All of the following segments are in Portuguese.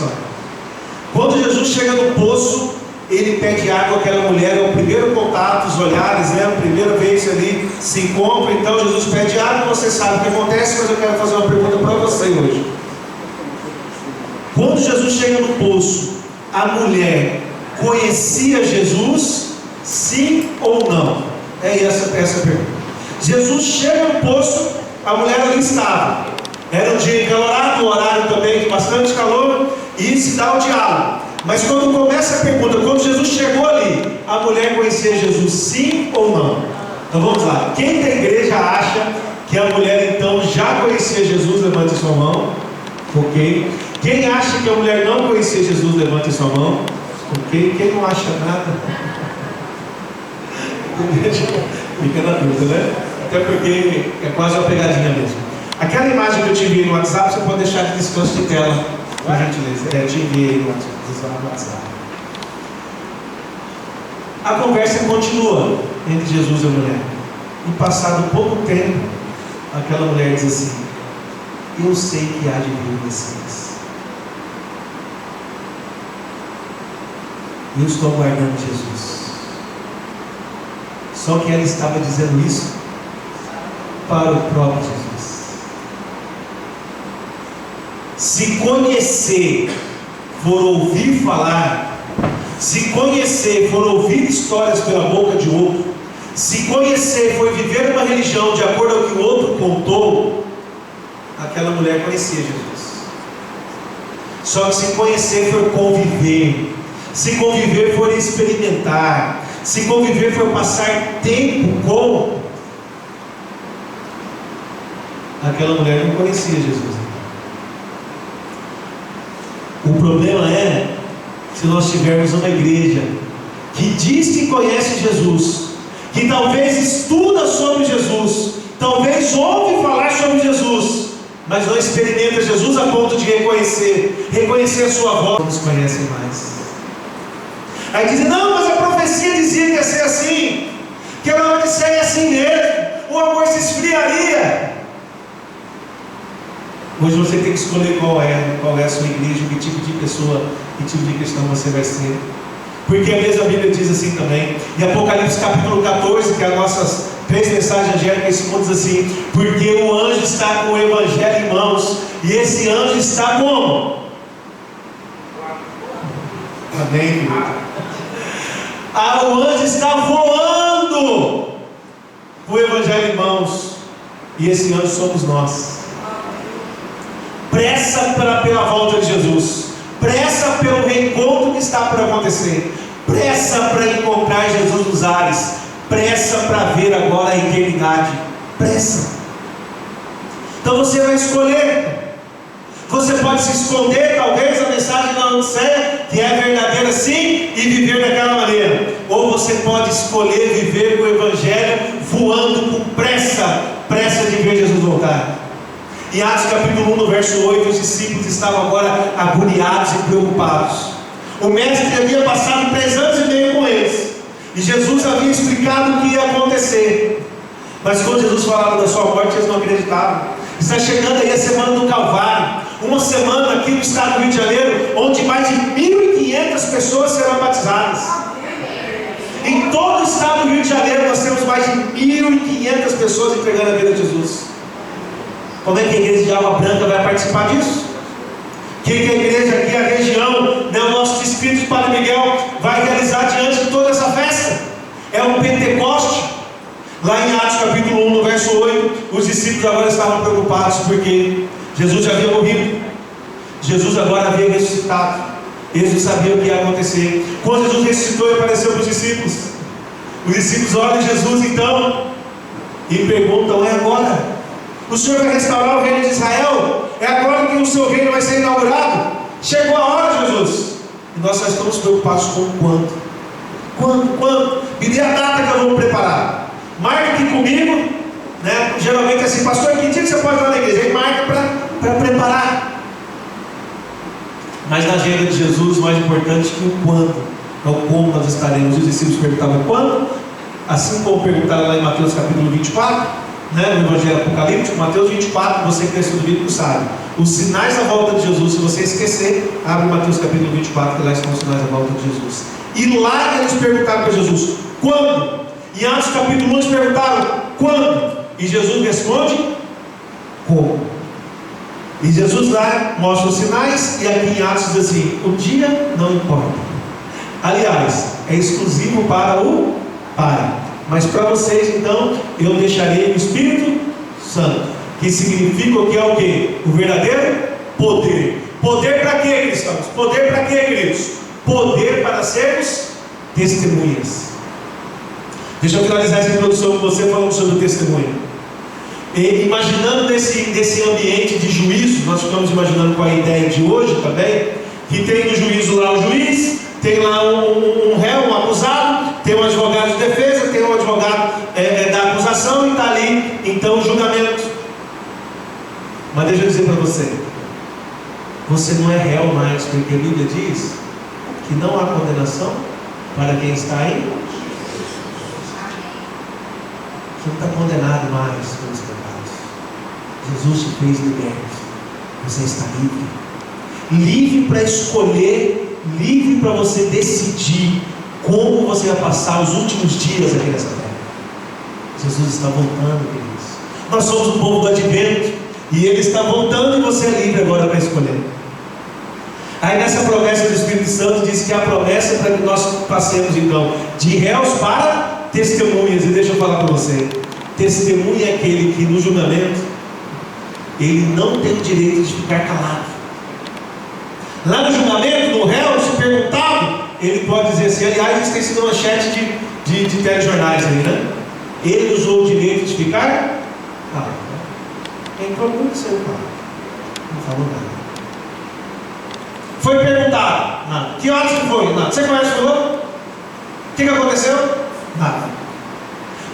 história. Quando Jesus chega no poço, ele pede água àquela mulher, é o primeiro contato, os olhares, né? A primeira vez ali se encontra. Então Jesus pede água, você sabe o que acontece, mas eu quero fazer uma pergunta para você hoje. Quando Jesus chega no poço, a mulher conhecia Jesus, sim ou não? É essa a pergunta. Jesus chega no poço, a mulher ali estava. Era um dia encalorado, um horário também de bastante calor, e se dá o diálogo. Mas quando começa a pergunta, quando Jesus chegou ali, a mulher conhecia Jesus, sim ou não? Então vamos lá. Quem da igreja acha que a mulher então já conhecia Jesus? Levante sua mão. Ok. Quem acha que a mulher não conhecia Jesus? Levante sua mão. Ok. Quem não acha nada? Fica na dúvida, né? Até porque é quase uma pegadinha mesmo. Aquela imagem que eu te enviei no WhatsApp, você pode deixar de descanso de tela, por gentileza. Eu te enviei no WhatsApp. A conversa continua entre Jesus e a mulher. E passado pouco tempo, aquela mulher diz assim: eu sei que há de vir o Messias. Eu estou aguardando Jesus. Só que ela estava dizendo isso para o próprio Jesus. Se conhecer for ouvir falar, se conhecer for ouvir histórias pela boca de outro, se conhecer for viver uma religião de acordo ao que o outro contou, aquela mulher conhecia Jesus. Só que se conhecer for conviver, se conviver for experimentar, se conviver for passar tempo com, aquela mulher não conhecia Jesus. O problema é se nós tivermos uma igreja que diz que conhece Jesus, que talvez estuda sobre Jesus, talvez ouve falar sobre Jesus, mas não experimenta Jesus a ponto de reconhecer a sua voz. Não nos conhecem mais. Aí dizem: não, mas a profecia dizia que ia ser assim, que a Laodiceia é assim mesmo, o amor se esfriaria. Hoje você tem que escolher qual é a sua igreja, que tipo de pessoa, que tipo de cristão você vai ser. Porque a mesma Bíblia diz assim também, em Apocalipse capítulo 14, que é as nossas 3 mensagens angélicas, esse mundo diz assim: porque o anjo está com o evangelho em mãos, e esse anjo está como? Amém, o anjo está voando com o evangelho em mãos, e esse anjo somos nós. Pressa pela volta de Jesus, pressa pelo reencontro que está por acontecer, pressa para encontrar Jesus nos ares, pressa para ver agora a eternidade, pressa. Então você vai escolher. Você pode se esconder, talvez a mensagem da Laodiceia, que é verdadeira sim, e viver daquela maneira. Ou você pode escolher viver o Evangelho voando com pressa de ver Jesus voltar. Em Atos capítulo 1, no verso 8, os discípulos estavam agora agoniados e preocupados. O mestre havia passado 3 anos e meio com eles, e Jesus havia explicado o que ia acontecer. Mas quando Jesus falava da sua morte, eles não acreditavam. Está chegando aí a semana do Calvário, uma semana aqui no estado do Rio de Janeiro, onde mais de 1.500 pessoas serão batizadas. Em todo o estado do Rio de Janeiro nós temos mais de 1.500 pessoas entregando a vida a Jesus. Como é que a igreja de Alva Branca vai participar disso? Que a igreja aqui, a região, né, o nosso distrito de Padre Miguel vai realizar diante de toda essa festa? É um Pentecoste. Lá em Atos capítulo 1, no verso 8, os discípulos agora estavam preocupados, porque Jesus já havia morrido, Jesus agora havia ressuscitado, eles não sabiam o que ia acontecer. Quando Jesus ressuscitou e apareceu para os discípulos olham Jesus então e perguntam: é agora? O Senhor vai restaurar o reino de Israel? É agora que o seu reino vai ser inaugurado? Chegou a hora, Jesus. E nós só estamos preocupados com quando? Me dê a data que eu vou preparar. Marca aqui comigo, né? Geralmente é assim: pastor, que dia que você pode ir lá na igreja? Ele marca para preparar. Mas na agenda de Jesus, mais importante que o quando, é o como nós estaremos. Os discípulos perguntavam quando, assim como perguntaram lá em Mateus capítulo 24, né, no Evangelho Apocalíptico, Mateus 24, você que tem estudo bíblico sabe. Os sinais da volta de Jesus, se você esquecer, abre Mateus capítulo 24, que lá estão os sinais da volta de Jesus. E lá eles perguntaram para Jesus, quando? Em Atos capítulo 1 eles perguntaram, quando? E Jesus responde, como? E Jesus lá mostra os sinais, e aqui em Atos diz assim, o dia não importa. Aliás, é exclusivo para o Pai. Mas para vocês, então, eu deixarei o Espírito Santo, que significa o que é o quê? O verdadeiro poder. Poder para quê, cristãos? Poder para quê, queridos? Poder para sermos testemunhas. Deixa eu finalizar essa introdução com você falando sobre o testemunho. E imaginando nesse ambiente de juízo, nós ficamos imaginando com a ideia de hoje também, que tem no juízo lá o juiz, tem lá um réu, um acusado, tem um advogado de defesa, tem um advogado da acusação e está ali, então, o julgamento. Mas deixa eu dizer para você, você não é réu mais, porque a Bíblia diz que não há condenação para quem está em Jesus. Você não está condenado mais pelos pecados. Jesus te fez liberto. Você está livre. Livre para escolher, livre para você decidir como você vai passar os últimos dias aqui nessa terra. Jesus está voltando, queridos. Nós somos o povo do advento, e Ele está voltando, e você é livre agora para escolher. Aí nessa promessa do Espírito Santo diz que a promessa é para que nós passemos então de réus para testemunhas. E deixa eu falar para você, testemunha é aquele que no julgamento ele não tem o direito de ficar calado. Lá no julgamento, no réu, se perguntado, ele pode dizer assim, aliás, isso tem sido manchete de telejornais aí, né? Ele usou o direito de ficar calado. Entrou muito seu pai, não falou nada. Foi perguntado, nada. Que horas que foi? Nada. Você conhece o fulano? O que aconteceu? Nada.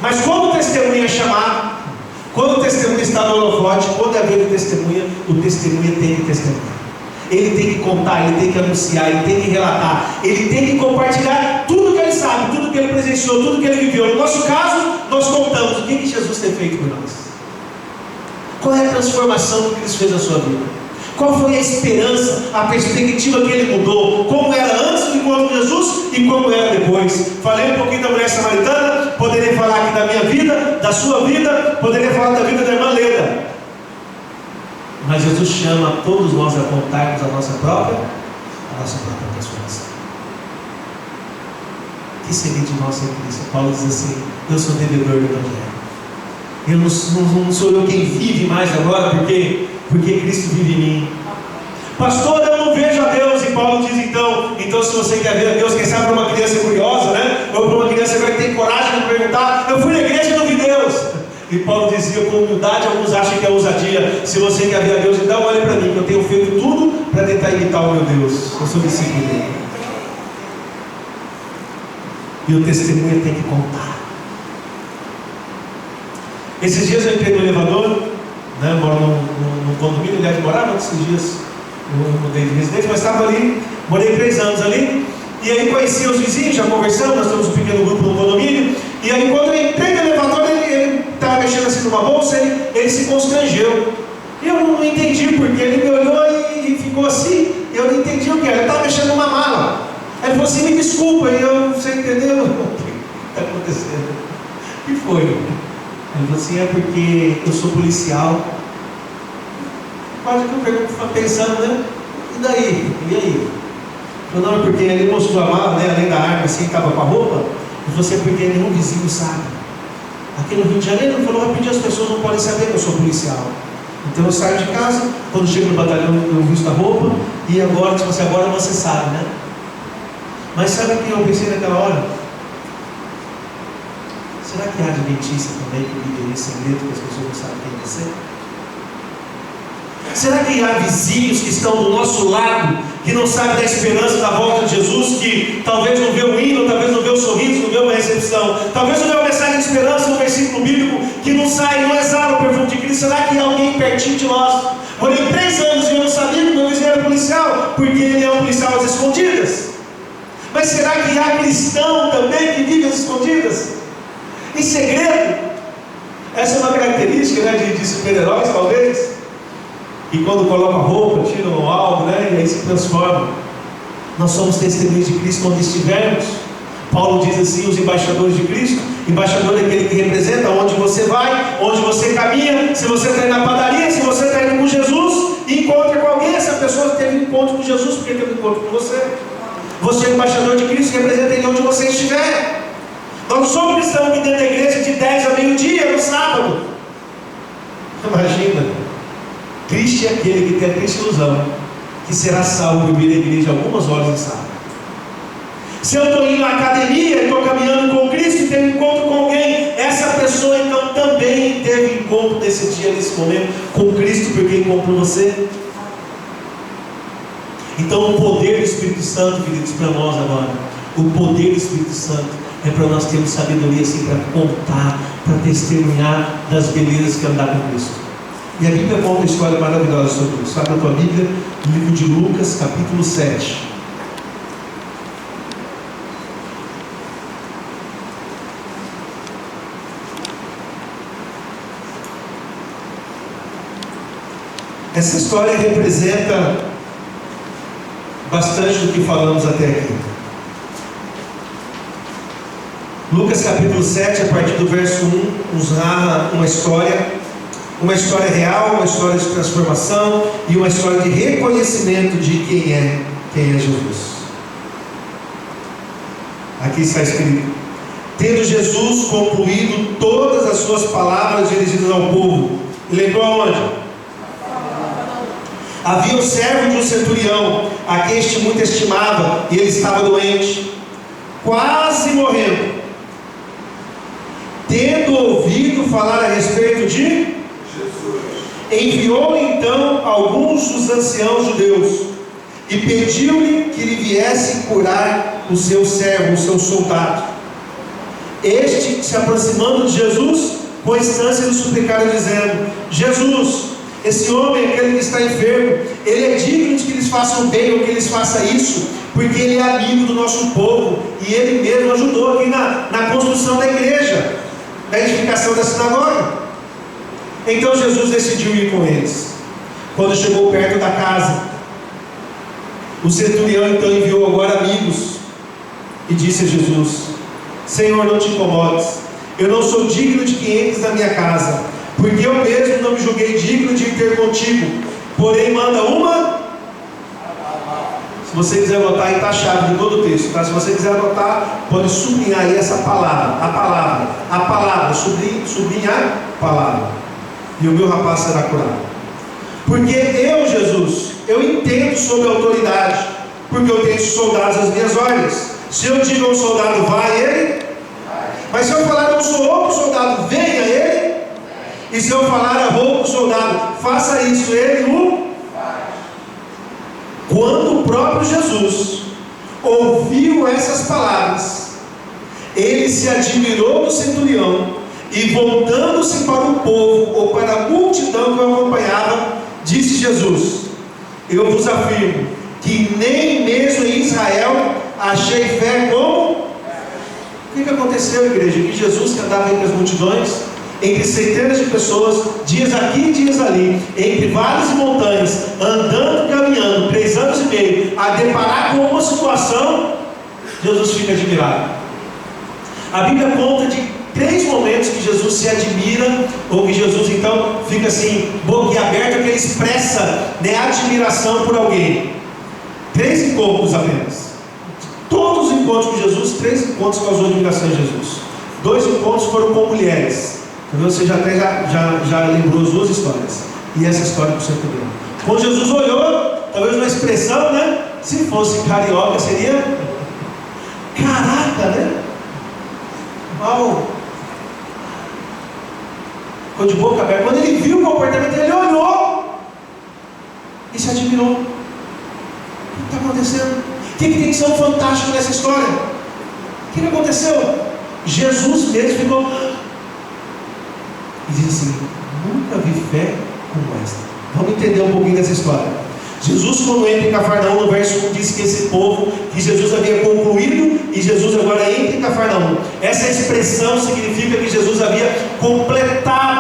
Mas quando o testemunha é chamado, quando o testemunha está no holofote, quando é vez do testemunha, o testemunha tem que testemunhar. Ele tem que contar, ele tem que anunciar, ele tem que relatar, ele tem que compartilhar tudo que ele sabe, tudo que ele presenciou, tudo que ele viveu. No nosso caso, nós contamos o que Jesus tem feito por nós. Qual é a transformação que Cristo fez na sua vida? Qual foi a esperança, a perspectiva que ele mudou? Como era antes do encontro de Jesus e como era depois? Falei um pouquinho da mulher samaritana, poderia falar aqui da minha vida, da sua vida, poderia falar da vida da irmã Leda. Mas Jesus chama todos nós a contarmos a nossa própria transformação. O que seria de nós sem Cristo? Paulo diz assim, eu sou devedor do Evangelho. Eu não sou eu quem vive mais agora, porque Cristo vive em mim. Pastor, eu não vejo a Deus. E Paulo diz então se você quer ver a Deus, quem sabe para uma criança curiosa, né? Ou para uma criança que tem coragem de perguntar, eu fui na igreja e não vi Deus. E Paulo dizia com humildade, alguns acham que é ousadia, se você quer ver a Deus, então olhe para mim, que eu tenho feito tudo para tentar imitar o meu Deus. Eu sou discípulo dele. E o testemunho tem que contar. Esses dias eu entrei no elevador, né, eu moro num condomínio, aliás, morava esses dias, eu mudei de residência, mas estava ali, morei 3 anos ali, e aí conheci os vizinhos, já conversamos, nós temos um pequeno grupo no condomínio, e aí quando eu entrei no elevador, ele estava mexendo assim numa bolsa, ele se constrangeu, e eu não entendi, porque ele me olhou e ficou assim, eu não entendi o que era, ele estava mexendo numa mala, aí ele falou assim, me desculpa, e eu, você entendeu? O que está acontecendo? O que foi? Ele falou assim, é porque eu sou policial. Quase que eu pergunto, pensando, né? E daí? E aí? Ele falou, não, é porque ele mostrou a mala, né? Além da arma, assim, estava com a roupa. Ele falou assim, é porque nenhum vizinho sabe. Aqui no Rio de Janeiro, ele falou, rapidinho, as pessoas não podem saber que eu sou policial. Então eu saio de casa, quando chego no batalhão, eu visto a roupa, e agora, tipo assim, agora você sabe, né? Mas sabe o que eu pensei naquela hora? Será que há adventista também que vive nesse segredo que as pessoas não sabem quem vai ser? Será que há vizinhos que estão do nosso lado, que não sabem da esperança da volta de Jesus, que talvez não vê o hino, talvez não vê o sorriso, não vê uma recepção, talvez não vê uma mensagem de esperança, um versículo bíblico que não sai, não exala o perfume de Cristo? Será que há alguém pertinho de nós? Morei 3 anos e eu não sabia que meu vizinho era policial, porque ele é um policial às escondidas. Mas será que há cristão também que vive às escondidas? Em segredo? Essa é uma característica, né, de super-heróis, talvez. E quando coloca roupa, tiram algo, né, e aí se transforma. Nós somos testemunhas de Cristo onde estivermos. Paulo diz assim: os embaixadores de Cristo. Embaixador é aquele que representa onde você vai, onde você caminha. Se você está indo na padaria, se você está indo com Jesus, encontra com alguém. Essa pessoa teve um encontro com Jesus porque teve um encontro com você. Você é embaixador de Cristo, representa ele onde você estiver. Nós não somos cristãos aqui dentro da igreja de 10 a meio-dia no sábado. Imagina, triste é aquele que tem a triste ilusão que será salvo por vir à igreja algumas horas de sábado. Se eu estou indo à academia, estou caminhando com Cristo e tenho um encontro com alguém, essa pessoa então também teve encontro nesse dia, nesse momento, com Cristo, porque encontrou você. Então o poder do Espírito Santo, queridos, para nós agora, o poder do Espírito Santo é para nós termos sabedoria assim, para contar, para testemunhar das belezas que andar com Cristo. E a Bíblia conta uma história maravilhosa sobre isso. Sabe a tua Bíblia? No livro de Lucas, capítulo 7. Essa história representa bastante do que falamos até aqui. Lucas capítulo 7, a partir do verso 1, nos narra uma história real, uma história de transformação e uma história de reconhecimento de quem é Jesus. Aqui está escrito: tendo Jesus concluído todas as suas palavras dirigidas ao povo, ele entrou aonde? Havia um servo de um centurião, a quem este muito estimava, e ele estava doente, quase morrendo. Tendo ouvido falar a respeito de Jesus, enviou então alguns dos anciãos judeus e pediu-lhe que lhe viesse curar o seu servo, o seu soldado. Este, se aproximando de Jesus, com instância lhe suplicaram, dizendo: Jesus, esse homem, aquele que está enfermo, ele é digno de que lhes façam bem ou que lhes faça isso, porque ele é amigo do nosso povo e ele mesmo ajudou aqui na construção da igreja, na edificação da sinagoga. Então Jesus decidiu ir com eles. Quando chegou perto da casa, o centurião então enviou agora amigos e disse a Jesus: Senhor, não te incomodes, eu não sou digno de que entres na minha casa, porque eu mesmo não me julguei digno de ir ter contigo, porém manda uma. Se você quiser anotar, aí está a chave de todo o texto, tá? Se você quiser anotar, pode sublinhar aí essa palavra, a palavra, sublinhar a palavra, e o meu rapaz será curado. Porque eu, Jesus, eu entendo sobre a autoridade, porque eu tenho soldados às minhas ordens. Se eu digo a um soldado, vai, ele. Mas se eu falar a um outro soldado, venha, ele. E se eu falar a outro soldado, faça isso, ele o faz. Quando o próprio Jesus ouviu essas palavras, ele se admirou do centurião e, voltando-se para o povo ou para a multidão que o acompanhava, disse Jesus: eu vos afirmo que nem mesmo em Israel achei fé como. O que aconteceu, igreja? Que Jesus, que andava entre as multidões, entre centenas de pessoas, dias aqui e dias ali, entre vales e montanhas, andando, caminhando, 3 anos e meio, a deparar com uma situação, Jesus fica admirado. A Bíblia conta de 3 momentos que Jesus se admira, ou que Jesus então fica assim, boquiaberto, que ele expressa, né, admiração por alguém. 3 encontros apenas. Todos os encontros com Jesus, 3 encontros causou admiração em Jesus. 2 encontros foram com mulheres. Você já lembrou as 2 histórias. E essa história com o centurião. Quando Jesus olhou, talvez uma expressão, né? Se fosse carioca, seria caraca, né? Uau! Ficou de boca aberta. Quando ele viu o comportamento, ele olhou e se admirou. O que está acontecendo? O que tem que ser um fantástico nessa história? O que aconteceu? Jesus mesmo ficou e diz assim: nunca vi fé como esta. Vamos entender um pouquinho dessa história. Jesus, quando entra em Cafarnaum, no verso 1, diz que esse povo, que Jesus havia concluído, e Jesus agora entra em Cafarnaum. Essa expressão significa que Jesus havia completado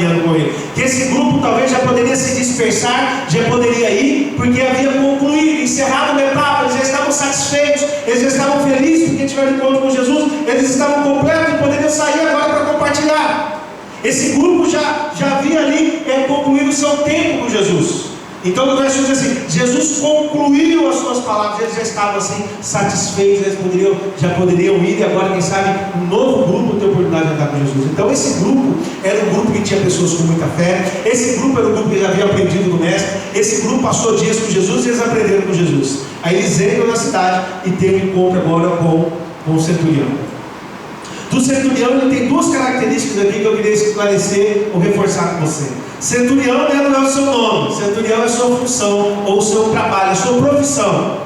caminhando com ele. Que esse grupo talvez já poderia se dispersar, já poderia ir, porque havia concluído, encerrado uma etapa, eles já estavam satisfeitos, eles já estavam felizes porque tiveram encontro com Jesus, eles estavam completos e poderiam sair agora para compartilhar. Esse grupo já havia ali concluído o seu tempo com Jesus. Então no verso diz assim: Jesus concluiu as suas palavras, eles já estavam assim satisfeitos, eles já poderiam ir, e agora quem sabe um novo grupo tem a oportunidade de andar com Jesus. Então esse grupo era um grupo que tinha pessoas com muita fé, esse grupo era um grupo que já havia aprendido do mestre, esse grupo passou dias com Jesus e eles aprenderam com Jesus. Aí eles entram na cidade e tem um encontro agora com o centurião. Do centurião ele tem duas características aqui que eu queria esclarecer ou reforçar com você. Centurião não é o seu nome, centurião é a sua função, ou o seu trabalho, a sua profissão.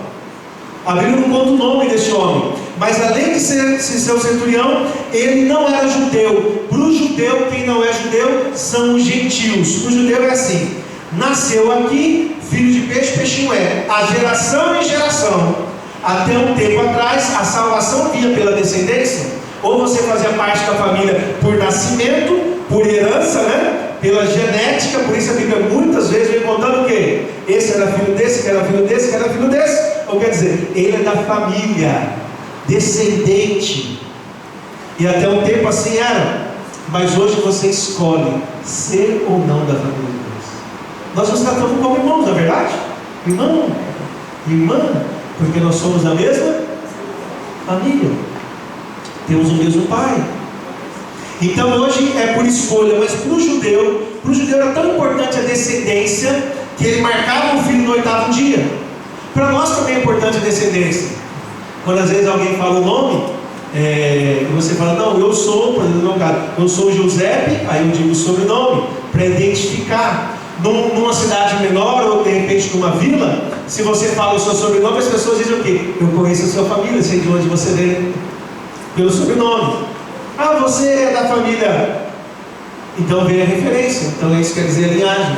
A Bíblia não conta o nome deste homem, mas além de ser o centurião, ele não era judeu. Para o judeu, quem não é judeu são os gentios. Para o judeu é assim: nasceu aqui, filho de peixe, peixinho é. A geração em geração, até um tempo atrás, a salvação vinha pela descendência. Ou você fazia parte da família por nascimento, por herança, né? Pela genética. Por isso a Bíblia muitas vezes vem contando o quê? Esse era filho desse, que era filho desse, que era filho desse. Ou quer dizer, ele é da família, descendente. E até um tempo assim era. Mas hoje você escolhe ser ou não da família de Deus. Nós nos tratamos como irmãos, não é verdade? Irmão, irmã, porque nós somos da mesma família. Temos o mesmo pai. Então hoje é por escolha, mas para o judeu era tão importante a descendência que ele marcava o filho no 8º dia. Para nós também é importante a descendência. Quando às vezes alguém fala o nome, você fala: não, eu sou, por exemplo, no meu caso, eu sou Giuseppe, aí eu digo o sobrenome, para identificar. Numa cidade menor, ou de repente numa vila, se você fala o seu sobrenome, as pessoas dizem o quê? Eu conheço a sua família, sei de onde você vem, pelo sobrenome. Ah, você é da família, então vem a referência. Então isso quer dizer a linhagem.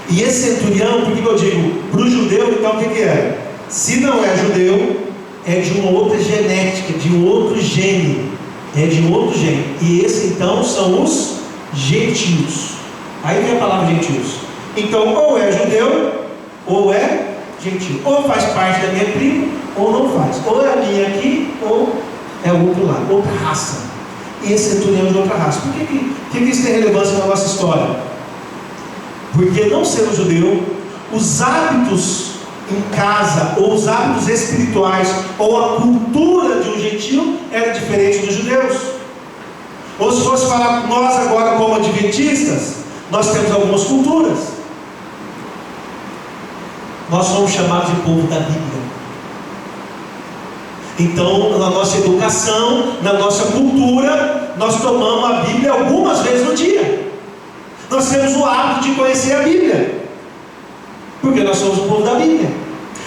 E esse centurião, por que eu digo? Para o judeu, então o que é? Se não é judeu, é de uma outra genética, de um outro gene. É de um outro gene. E esse então são os gentios. Aí vem a palavra gentios. Então ou é judeu, ou é gentio. Ou faz parte da minha tribo, ou não faz. Ou é a minha aqui, ou é o outro lado, outra raça. E esse centurião de outra raça. Por que isso tem relevância na nossa história? Porque não sendo judeu, os hábitos em casa, ou os hábitos espirituais, ou a cultura de um gentio era diferente dos judeus. Ou se fosse falar nós agora como adventistas, nós temos algumas culturas. Nós somos chamados de povo da Bíblia. Então, na nossa educação, na nossa cultura, nós tomamos a Bíblia algumas vezes no dia. Nós temos o hábito de conhecer a Bíblia, porque nós somos o povo da Bíblia.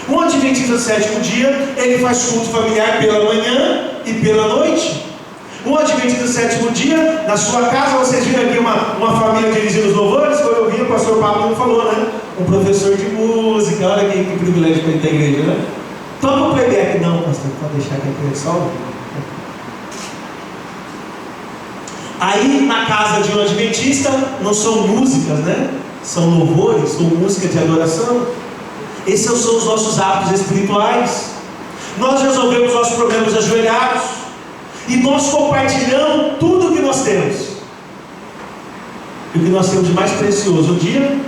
Um adventista do 7º dia, ele faz culto familiar pela manhã e pela noite. Um adventista do 7º dia, na sua casa, vocês viram aqui uma família dirigindo os louvores. Quando eu vi, o pastor Pablo falou, né? Um professor de música, olha que privilégio para ir para a igreja, né? Toma o playback. Não, pastor, pode deixar que é só. Aí na casa de um adventista não são músicas, né? São louvores, são música de adoração. Esses são os nossos hábitos espirituais. Nós resolvemos nossos problemas ajoelhados, e nós compartilhamos tudo o que nós temos. E o que nós temos de mais precioso. Um dia,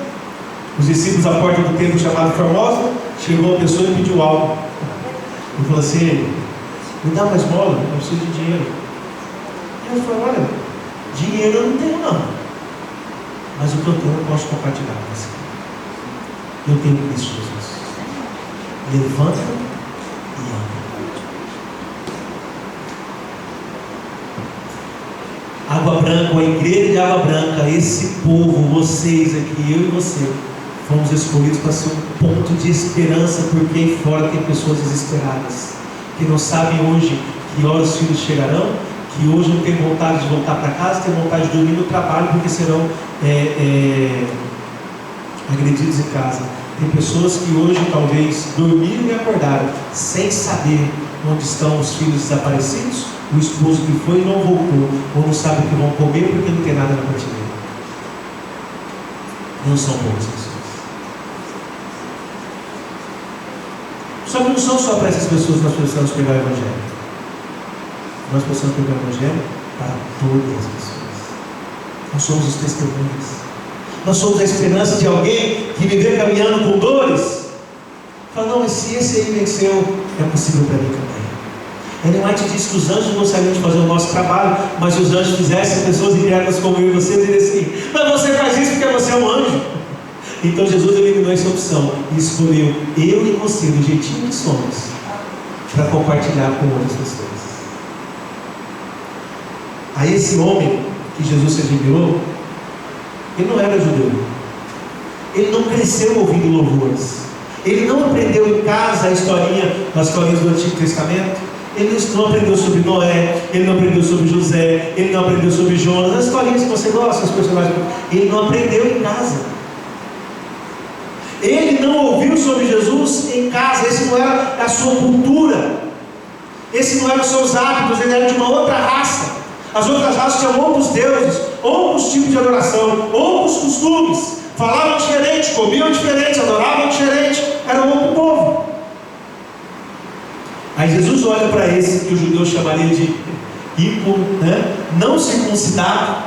os discípulos à porta do templo chamado Formosa, chegou uma pessoa e pediu algo. Ele falou assim: me dá uma esmola, eu preciso de dinheiro. E ele falou: olha, dinheiro eu não tenho não, mas o que eu tenho eu posso compartilhar com você. Eu tenho Cristo Jesus. Levanta e anda. Água Branca, a igreja de Água Branca, esse povo, vocês aqui, eu e você, fomos escolhidos para ser um ponto de esperança, porque aí fora tem pessoas desesperadas, que não sabem hoje que hora os filhos chegarão, que hoje não tem vontade de voltar para casa, tem vontade de dormir no trabalho, porque serão agredidos em casa. Tem pessoas que hoje talvez dormiram e acordaram, sem saber onde estão os filhos desaparecidos, o esposo que foi e não voltou, ou não sabe o que vão comer porque não tem nada na prateleira. Não são poucas pessoas. Só que não são só para essas pessoas que nós precisamos pregar o Evangelho. Nós precisamos pregar o Evangelho para todas as pessoas. Nós somos os testemunhas. Nós somos a esperança de alguém que viver caminhando com dores. Fala, não, mas se esse aí venceu, é possível para mim também. Ellen White diz que os anjos gostariam de fazer o nosso trabalho, mas se os anjos fizessem, pessoas incrédulas como eu e você diriam assim: mas você faz isso porque você é um anjo. Então Jesus eliminou essa opção e escolheu eu e você, do jeitinho que somos, para compartilhar com outras pessoas. Aí esse homem que Jesus se admirou, ele não era judeu, ele não cresceu ouvindo louvores, ele não aprendeu em casa as historinhas do Antigo Testamento. Ele não aprendeu sobre Noé, ele não aprendeu sobre José, ele não aprendeu sobre Jonas, as historinhas que você gosta, os personagens. Ele não aprendeu em casa. Ele não ouviu sobre Jesus em casa. Esse não era a sua cultura, esse não eram os seus hábitos. Ele era de uma outra raça. As outras raças tinham outros deuses, outros tipos de adoração, outros costumes, falavam diferente, comiam diferente, adoravam diferente, era um outro povo. Aí Jesus olha para esse que o judeu chamaria de não circuncidado.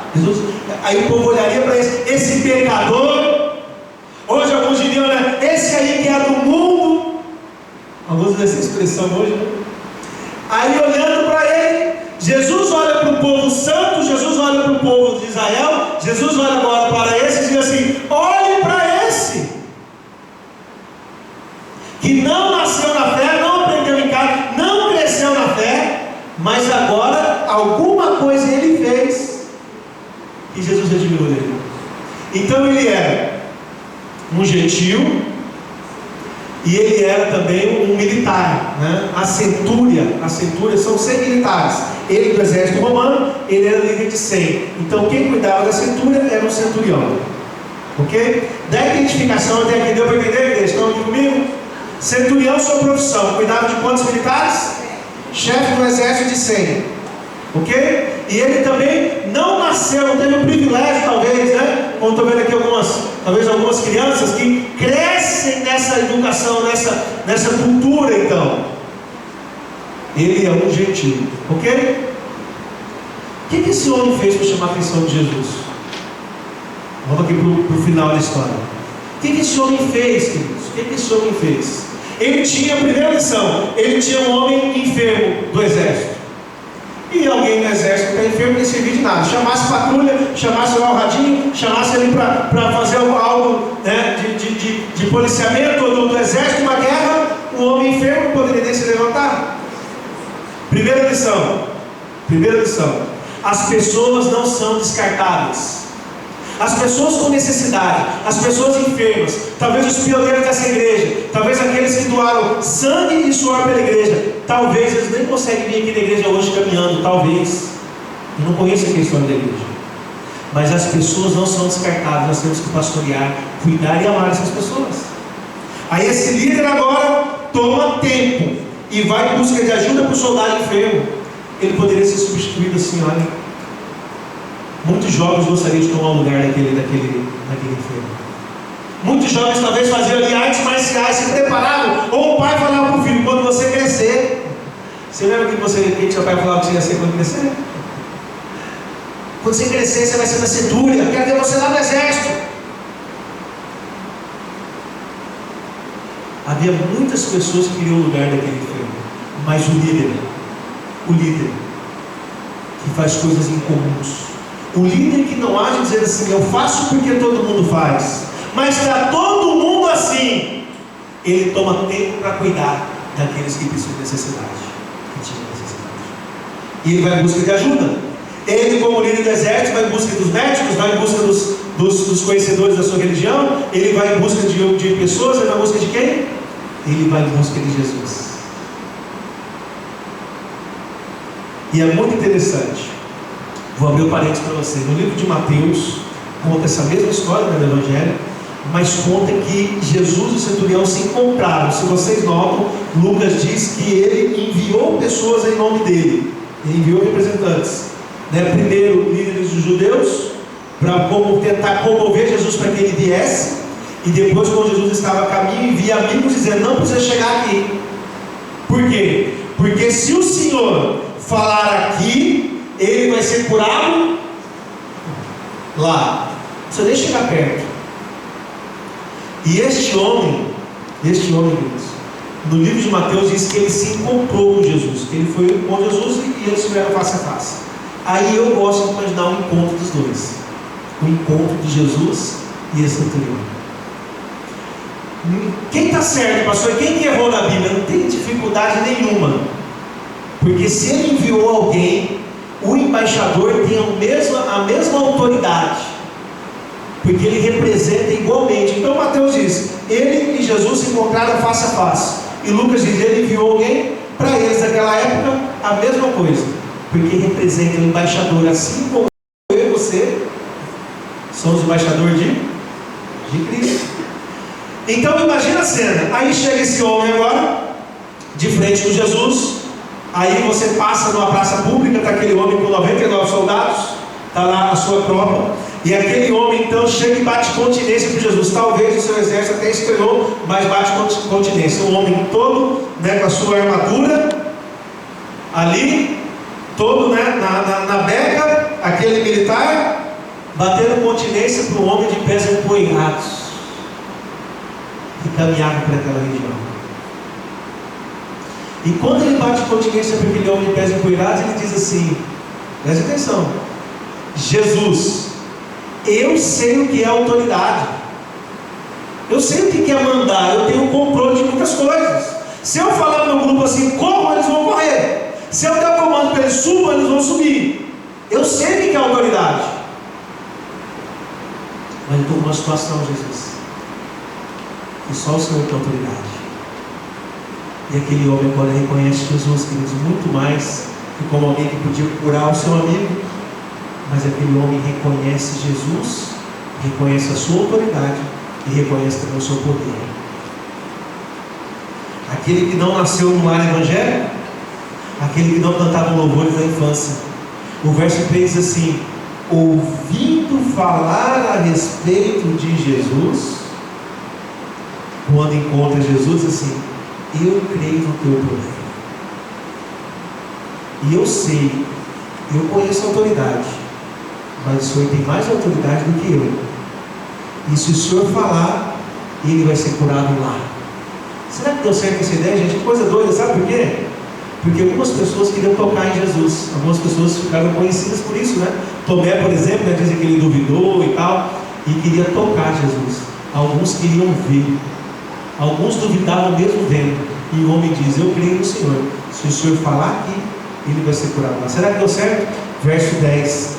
Aí o povo olharia para esse pecador. Hoje alguns diriam, né? Esse aí que é do mundo. Alguns usam essa expressão hoje, né? Aí olhando para ele, Jesus olha para o povo santo, Jesus olha para o povo de Israel, Jesus olha agora para esse e diz assim: olhe para esse que não nasceu na fé, não aprendeu em casa, não cresceu na fé, mas agora alguma coisa ele fez e Jesus admirou dele. Então ele era um gentil e ele era também um militar, né? A centúria são 100 militares. Ele do exército romano, ele era líder de 100. Então quem cuidava da centúria era um centurião. Ok? Da identificação até aqui, deu para entender, igreja? Estão aqui comigo? Centurião, sua profissão, cuidava de quantos militares? Chefe do exército de 100. Ok? E ele também não nasceu, não teve o privilégio, talvez, né? Como estou vendo aqui algumas crianças que crescem nessa educação, nessa cultura. Então ele é um gentil. Ok? O que esse homem fez para chamar a atenção de Jesus? Vamos aqui para o final da história. O que esse homem fez, queridos? O que esse homem fez? Ele tinha, a primeira lição, ele tinha um homem enfermo do exército. E alguém do exército que está enfermo nem servia de nada. Chamasse patrulha, chamasse lá o radinho, chamasse ele para fazer algo, né, de policiamento do exército, uma guerra, o homem enfermo não poderia nem se levantar. Primeira lição. As pessoas não são descartáveis. As pessoas com necessidade, as pessoas enfermas, talvez os pioneiros dessa igreja, talvez aqueles que doaram sangue e suor pela igreja, talvez eles nem conseguem vir aqui na igreja hoje caminhando, talvez. Eu não conheço aqui a história da igreja. Mas as pessoas não são descartadas, nós temos que pastorear, cuidar e amar essas pessoas. Aí esse líder agora toma tempo e vai em busca de ajuda para o soldado enfermo. Ele poderia ser substituído assim, olha. Muitos jovens gostariam de tomar o lugar daquele enfermo. Muitos jovens talvez faziam ali artes marciais, se preparavam. Ou o pai falava para o filho: quando você crescer. Você lembra que seu pai falava que você ia ser quando crescer? Quando você crescer, você vai ser da centúria. Quero ver você lá no exército. Havia muitas pessoas que queriam o lugar daquele enfermo. Mas o líder que faz coisas incomuns, o líder que não age dizendo assim: eu faço porque todo mundo faz, mas está todo mundo assim, ele toma tempo para cuidar daqueles que precisam de necessidade, que tinham necessidade. E ele vai em busca de ajuda. Ele, como líder do exército, vai em busca dos médicos, vai em busca dos conhecedores da sua religião. Ele vai em busca de pessoas. Ele vai em busca de quem? Ele vai em busca de Jesus. E é muito interessante. Vou abrir um parênteses para você. No livro de Mateus, conta essa mesma história do Evangelho, mas conta que Jesus e o centurião se encontraram. Se vocês notam, Lucas diz que ele enviou pessoas em nome dele. Ele enviou representantes. Primeiro, líderes dos judeus, para tentar comover Jesus para que ele viesse. E depois, quando Jesus estava a caminho, via amigos dizendo: não precisa chegar aqui. Por quê? Porque se o Senhor falar aqui, ele vai ser curado lá. Não precisa nem chegar perto. E este homem, no livro de Mateus diz que ele se encontrou com Jesus, que ele foi com Jesus e eles estiveram face a face. Aí eu gosto de imaginar um encontro dos dois, o encontro de Jesus e esse centurião. Quem está certo, pastor? Quem que errou na Bíblia? Não tem dificuldade nenhuma, porque se ele enviou alguém, o embaixador tem a mesma autoridade, porque ele representa igualmente. Então Mateus diz: ele e Jesus se encontraram face a face. E Lucas diz: ele enviou alguém. Para eles naquela época, a mesma coisa, porque representa o embaixador, assim como eu e você somos embaixadores de Cristo. Então imagina a cena. Aí chega esse homem agora, de frente com Jesus. Aí você passa numa praça pública, está aquele homem com 99 soldados, está lá a sua tropa. E aquele homem então chega e bate continência para Jesus. Talvez o seu exército até estreou, mas bate continência. Um homem todo, com a sua armadura ali, todo, na beca, aquele militar, batendo continência para um homem de pés empoeirados que caminhava para aquela região. E quando ele bate continência para aquele homem de pés empoeirados, ele diz assim: preste atenção, Jesus, eu sei o que é autoridade, eu sei o que é mandar, eu tenho controle de muitas coisas. Se eu falar para o meu grupo assim, corram, eles vão correr. Se eu der o comando para eles subam, eles vão subir. Eu sei o que é autoridade. Mas eu estou numa situação, Jesus, que só o Senhor tem autoridade. E aquele homem agora reconhece Jesus, queridos, muito mais que como alguém que podia curar o seu amigo. Mas aquele homem reconhece Jesus, reconhece a sua autoridade e reconhece também o seu poder. Aquele que não nasceu no lar evangélico, aquele que não cantava louvores da infância. O verso 3 diz assim: ouvindo falar a respeito de Jesus, quando encontra Jesus, assim: eu creio no teu poder. E eu sei, eu conheço a autoridade, mas o Senhor tem mais autoridade do que eu. E se o Senhor falar, ele vai ser curado lá. Será que deu certo essa ideia, gente? Que coisa doida, sabe por quê? Porque algumas pessoas queriam tocar em Jesus. Algumas pessoas ficaram conhecidas por isso, né? Tomé, por exemplo, dizem que ele duvidou e tal, e queria tocar Jesus. Alguns queriam ver. Alguns duvidavam mesmo vendo. E o homem diz: eu creio no Senhor. Se o Senhor falar aqui, ele vai ser curado lá. Será que deu certo? Verso 10.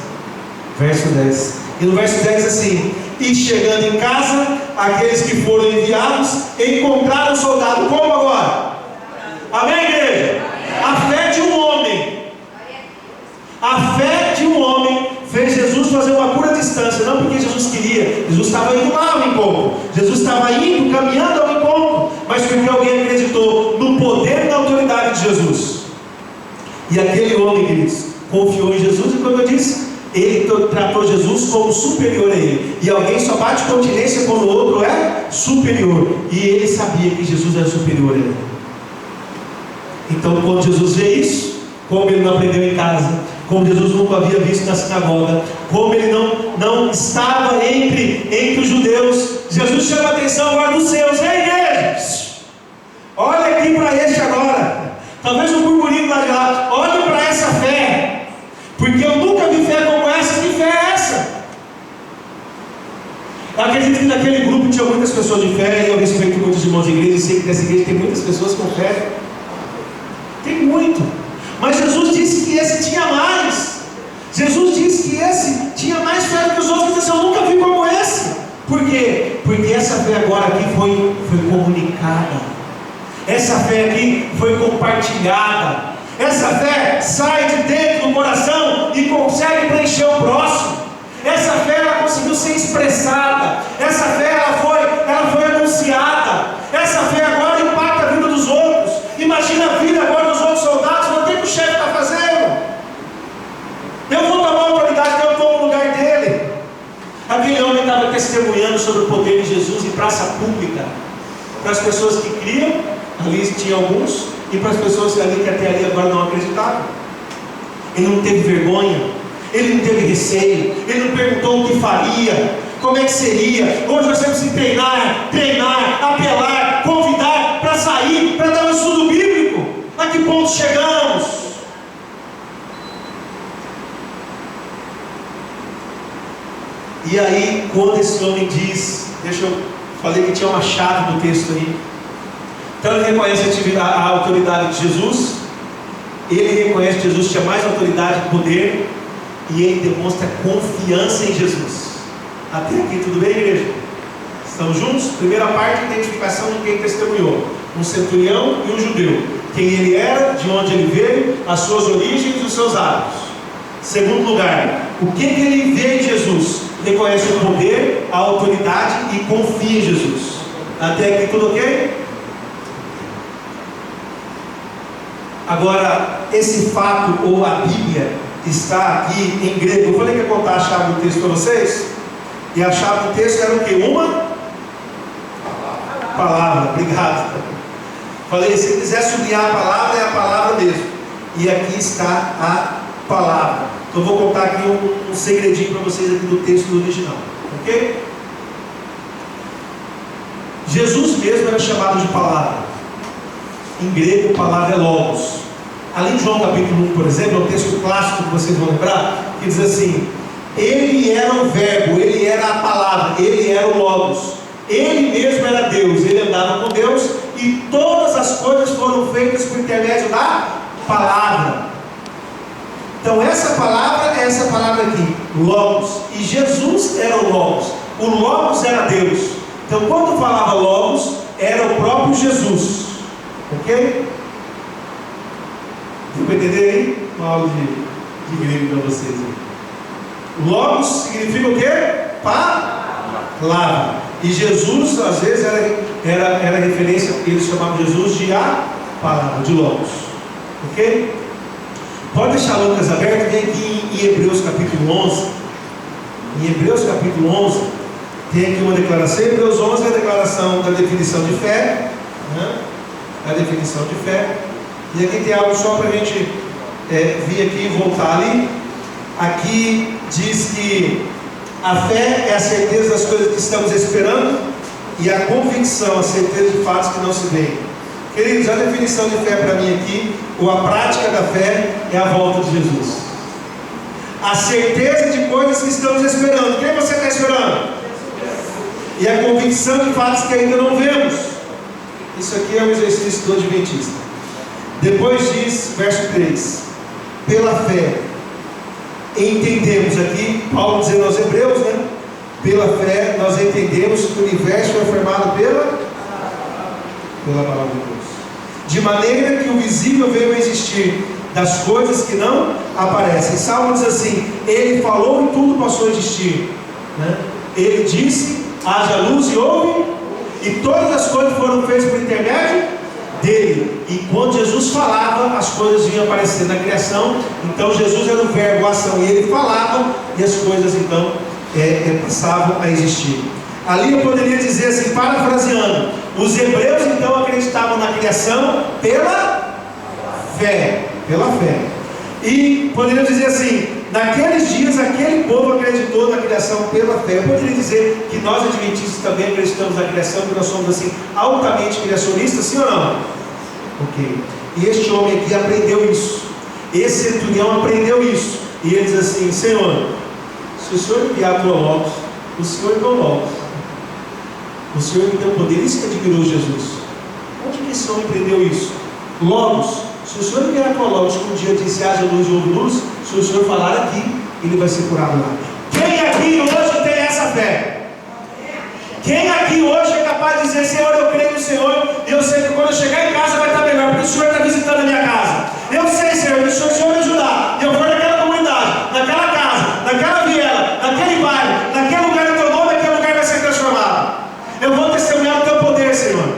E no verso 10 assim: e chegando em casa, aqueles que foram enviados encontraram o soldado. Como agora? Amém, igreja? A fé de um homem, a fé de um homem fez Jesus fazer uma cura à distância. Não porque Jesus queria, Jesus estava indo lá ao encontro, Jesus estava indo, caminhando ao encontro, mas porque alguém acreditou no poder e na autoridade de Jesus. E aquele homem, queridos, confiou em Jesus. E como eu disse, ele tratou Jesus como superior a ele. E alguém só bate continência quando o outro é superior. E ele sabia que Jesus era superior a ele. Então, quando Jesus vê isso, como ele não aprendeu em casa, como Jesus nunca havia visto na sinagoga, como ele não estava entre os judeus, Jesus chama a atenção agora dos seus. Ei, igreja, olha aqui para este agora. Talvez um burburinho lá de lá. Olhe para essa fé, porque eu nunca vi fé como essa. Que fé é essa? Eu acredito que naquele grupo tinha muitas pessoas de fé. E eu respeito muitos irmãos de igreja, e sei que nessa igreja tem muitas pessoas com fé. Tem muito. Mas Jesus disse que esse tinha mais. Jesus disse que esse tinha mais fé do que os outros. Ele disse: eu nunca vi como esse. Por quê? Porque essa fé agora aqui foi comunicada. Essa fé aqui foi compartilhada. Essa fé sai de dentro do coração e consegue preencher o próximo. Essa fé ela conseguiu ser expressada. Essa fé ela foi anunciada. Essa fé agora impacta a vida dos outros. Imagina a vida agora dos outros soldados. Não tem o que o chefe está fazendo. Eu vou tomar a autoridade que eu estou no lugar dele. Para as pessoas que criam, ali tinha alguns, e para as pessoas ali que até ali agora não acreditavam. Ele não teve vergonha, ele não teve receio, ele não perguntou o que faria, como é que seria. Hoje nós temos que treinar, apelar, convidar para sair, para dar um estudo bíblico. A que ponto chegamos? E aí, quando esse homem diz, falei que tinha uma chave no texto aí. Então ele reconhece a autoridade de Jesus, ele reconhece que Jesus tinha mais autoridade e poder, e ele demonstra confiança em Jesus. Até aqui tudo bem, igreja? Estamos juntos? Primeira parte, identificação de quem testemunhou: um centurião e um judeu, quem ele era, de onde ele veio, as suas origens e os seus hábitos. Segundo lugar, o que ele vê em Jesus? Reconhece o poder, a autoridade e confia em Jesus. Até aqui tudo ok? Agora, esse fato ou a Bíblia está aqui em grego. Eu falei que ia contar a chave do texto para vocês, e a chave do texto era o que? Uma palavra. Obrigado. Falei, se quiser sublinhar a palavra, é a palavra mesmo. E aqui está a palavra. Então eu vou contar aqui um segredinho para vocês aqui do texto original, ok? Jesus mesmo era chamado de palavra. Em grego, a palavra é logos. Ali em João capítulo 1, por exemplo, é um texto clássico que vocês vão lembrar, que diz assim: ele era o verbo, ele era a palavra, ele era o logos, ele mesmo era Deus, ele andava com Deus, e todas as coisas foram feitas por intermédio da palavra. Então essa palavra é essa palavra aqui, logos, e Jesus era o logos era Deus. Então quando falava logos, era o próprio Jesus. Ok? Deu para entender aí? Uma aula de grego para vocês aí. Logos significa o quê? Palavra. E Jesus, às vezes, era referência, eles chamavam Jesus de a palavra, de logos. Ok? Pode deixar Lucas aberto, vem aqui em Hebreus capítulo 11. Em Hebreus capítulo 11, tem aqui uma declaração. Hebreus 11 é a declaração da definição de fé, né? A definição de fé. E aqui tem algo só para a gente vir aqui e voltar ali. Aqui diz que a fé é a certeza das coisas que estamos esperando, e a convicção, a certeza de fatos que não se veem. Queridos, a definição de fé para mim aqui, ou a prática da fé, é a volta de Jesus. A certeza de coisas que estamos esperando. Quem você está esperando? E a convicção de fatos que ainda não vemos. Isso aqui é um exercício do adventista. Depois diz, verso 3: pela fé entendemos, aqui Paulo dizendo aos hebreus, né? Pela fé nós entendemos que o universo foi formado pela palavra de Deus, de maneira que o visível veio a existir das coisas que não aparecem. Salmo diz assim: ele falou e tudo passou a existir, né? Ele disse: haja luz e houve, e todas as coisas foram feitas por intermédio dele. E quando Jesus falava, as coisas vinham aparecer na criação. Então Jesus era o verbo, a ação, e ele falava, e as coisas então passavam a existir. Ali eu poderia dizer assim, parafraseando: os hebreus então acreditavam na criação pela fé. E poderia dizer assim: naqueles dias aquele povo acreditou na criação pela fé. Eu poderia dizer que nós adventistas também acreditamos na criação, porque nós somos assim altamente criacionistas, sim ou não? Ok. E este homem aqui aprendeu isso. Esse centurião aprendeu isso. E ele diz assim: Senhor, se o Senhor enviar a tua logos, o Senhor enviou logos. O Senhor me deu poder. Isso que admirou Jesus. Onde que esse homem aprendeu isso? Logos. Se o Senhor enviar a tua logos, que um dia disse haja luz e houve luz, se o Senhor falar aqui, ele vai ser curado lá. Quem aqui hoje tem essa fé? Quem aqui hoje é capaz de dizer: Senhor, eu creio no Senhor, e eu sei que quando eu chegar em casa vai estar melhor, porque o Senhor está visitando a minha casa. Eu sei, Senhor, que se o Senhor me ajudar, e eu for naquela comunidade, naquela casa, naquela viela, naquele bairro, naquele lugar do teu nome, aquele lugar vai ser transformado. Eu vou testemunhar o teu poder, Senhor,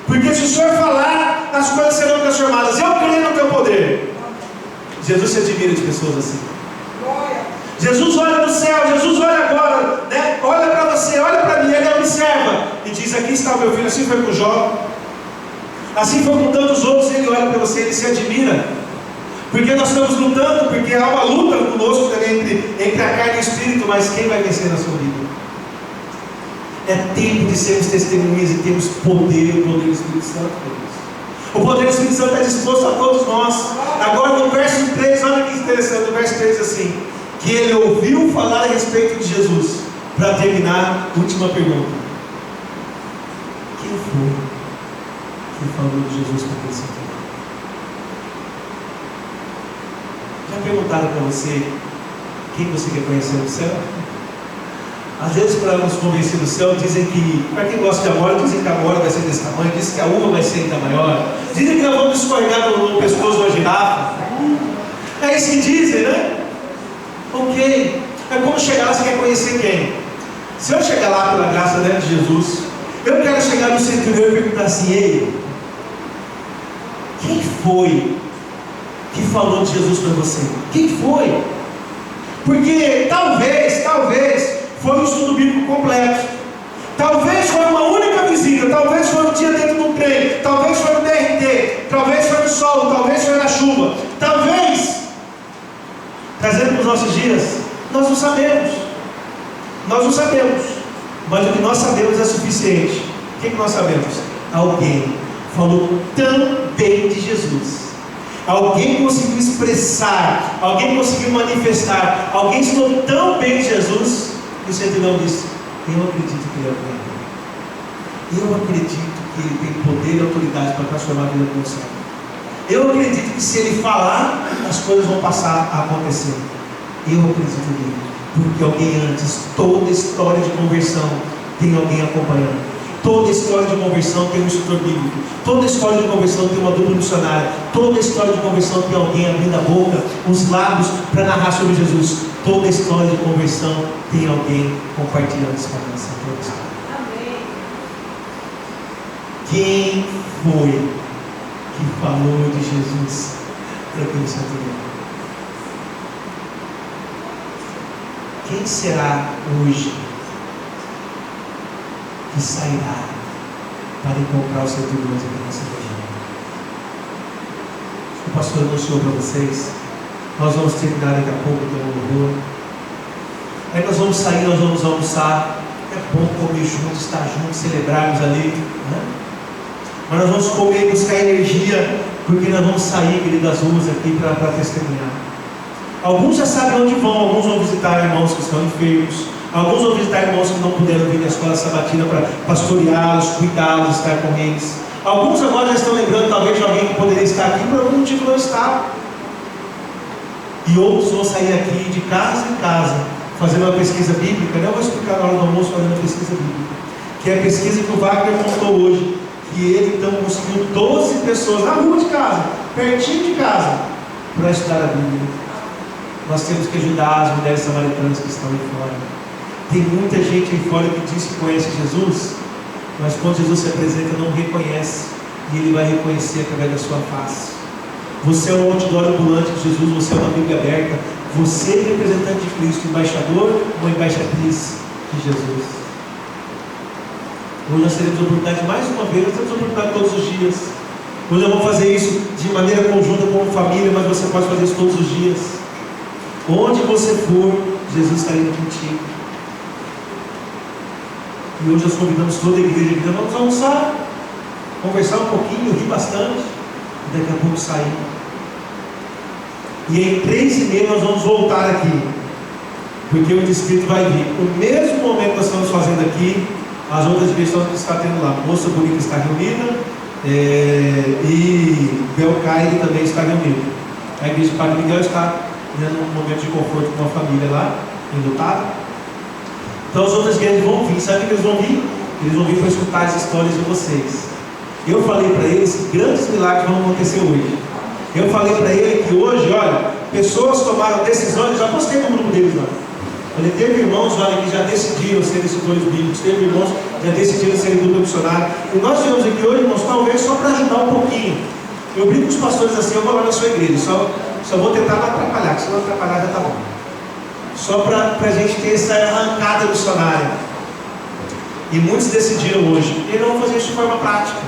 porque se o Senhor falar, as coisas serão transformadas. Eu creio no teu poder. Jesus se admira de pessoas assim. Jesus olha no céu, Jesus olha agora, né? Olha para você, olha para mim, ele é observa e diz: aqui está o meu filho. Assim foi com Jó, assim foi com tantos outros. Ele olha para você, ele se admira, porque nós estamos lutando, porque há uma luta conosco também entre a carne e o espírito. Mas quem vai vencer na sua vida? É tempo de sermos testemunhas e termos poder, o poder do Espírito Santo. O poder do Espírito Santo é disposto a todos nós. Agora no verso 3, olha que interessante, no verso 3 diz assim: que ele ouviu falar a respeito de Jesus. Para terminar, última pergunta: quem foi que falou de Jesus para aquele centurião? Já perguntaram para você quem você quer conhecer no céu? Às vezes, para nos convencer do céu, dizem que, para quem gosta de amora, dizem que a amora vai ser desse tamanho, dizem que a uva vai ser ainda maior, dizem que nós vamos escorregar no pescoço da girafa. É isso que dizem, né? Ok. É como chegar lá, você quer conhecer quem? Se eu chegar lá pela graça de Jesus, eu quero chegar no centurião e perguntar assim: ei, quem foi que falou de Jesus para você? Quem foi? Porque talvez foi um estudo bíblico completo, talvez foi uma única visita, talvez foi um dia dentro de um trem, talvez foi no BRT, talvez foi no sol, talvez foi na chuva, talvez, trazendo para os nossos dias, nós não sabemos, mas o que nós sabemos é suficiente. O que nós sabemos? Alguém falou tão bem de Jesus, alguém conseguiu expressar, alguém conseguiu manifestar, alguém falou tão bem de Jesus, que o centurião disse: eu acredito que ele é o Cordeiro, eu acredito que ele tem poder e autoridade para transformar a vida do meu servo, eu acredito que se ele falar, as coisas vão passar a acontecer. Eu acredito nele, porque alguém antes, toda história de conversão tem alguém acompanhando. Toda história de conversão tem um instrutor bíblico. Toda história de conversão tem uma dupla missionária. Toda história de conversão tem alguém abrindo a boca, os lábios, para narrar sobre Jesus. Toda história de conversão tem alguém compartilhando esperança. Amém. Quem foi que falou de Jesus para aquele centurião? Quem será hoje que sairá para encontrar os centuriões aqui nessa região? O pastor anunciou para vocês. Nós vamos terminar daqui a pouco com o louvor. Aí nós vamos sair, nós vamos almoçar. É bom comer junto, estar junto, celebrarmos ali, né? Mas nós vamos comer e buscar energia, porque nós vamos sair, querido, das ruas aqui para testemunhar. Alguns já sabem onde vão, alguns vão visitar irmãos que estão enfermos, alguns vão visitar irmãos que não puderam vir na escola sabatina para pastoreá-los, cuidá-los, estar com eles. Alguns agora já estão lembrando talvez de alguém que poderia estar aqui, por algum motivo não está. E outros vão sair aqui de casa em casa, fazendo uma pesquisa bíblica. Eu vou explicar na hora do almoço fazendo a pesquisa bíblica, que é a pesquisa que o Wagner contou hoje, que ele então conseguiu 12 pessoas na rua de casa, pertinho de casa, para estudar a Bíblia. Nós temos que ajudar as mulheres samaritanas que estão aí fora. Tem muita gente aí fora que diz que conhece Jesus, mas quando Jesus se apresenta não reconhece, e ele vai reconhecer através da sua face. Você é um outdoor ambulante de Jesus, você é uma Bíblia aberta, você é representante de Cristo, embaixador ou embaixatriz de Jesus. Hoje nós teremos a oportunidade, mais uma vez, nós temos a oportunidade todos os dias. Hoje eu vou fazer isso de maneira conjunta como família, mas você pode fazer isso todos os dias. Onde você for, Jesus está indo contigo. E hoje nós convidamos toda a igreja aqui, vamos almoçar, conversar um pouquinho, rir bastante, e daqui a pouco sair. E em 3h30 nós vamos voltar aqui, porque o distrito vai vir. O mesmo momento que nós estamos fazendo aqui, as outras igrejas que está tendo lá. Moça Bonita está reunida, e Belcaire também está reunida. A igreja de Padre Miguel está tendo um momento de conforto com a família lá, enlutada. Então as outras igrejas vão vir. Sabe o que eles vão vir? Eles vão vir para escutar as histórias de vocês. Eu falei para eles que grandes milagres vão acontecer hoje. Eu falei para ele que hoje, olha, pessoas tomaram decisões, já postei no grupo deles lá. Falei, teve irmãos, olha, que já decidiram ser escritores bíblicos, teve irmãos que já decidiram ser dupla missionária. E nós viemos aqui hoje, irmãos, talvez só para ajudar um pouquinho. Eu brinco com os pastores assim, eu vou lá na sua igreja, só vou tentar não atrapalhar, que se não atrapalhar já está bom. Só para a gente ter essa arrancada missionária. E muitos decidiram hoje, e não vão fazer isso de forma prática.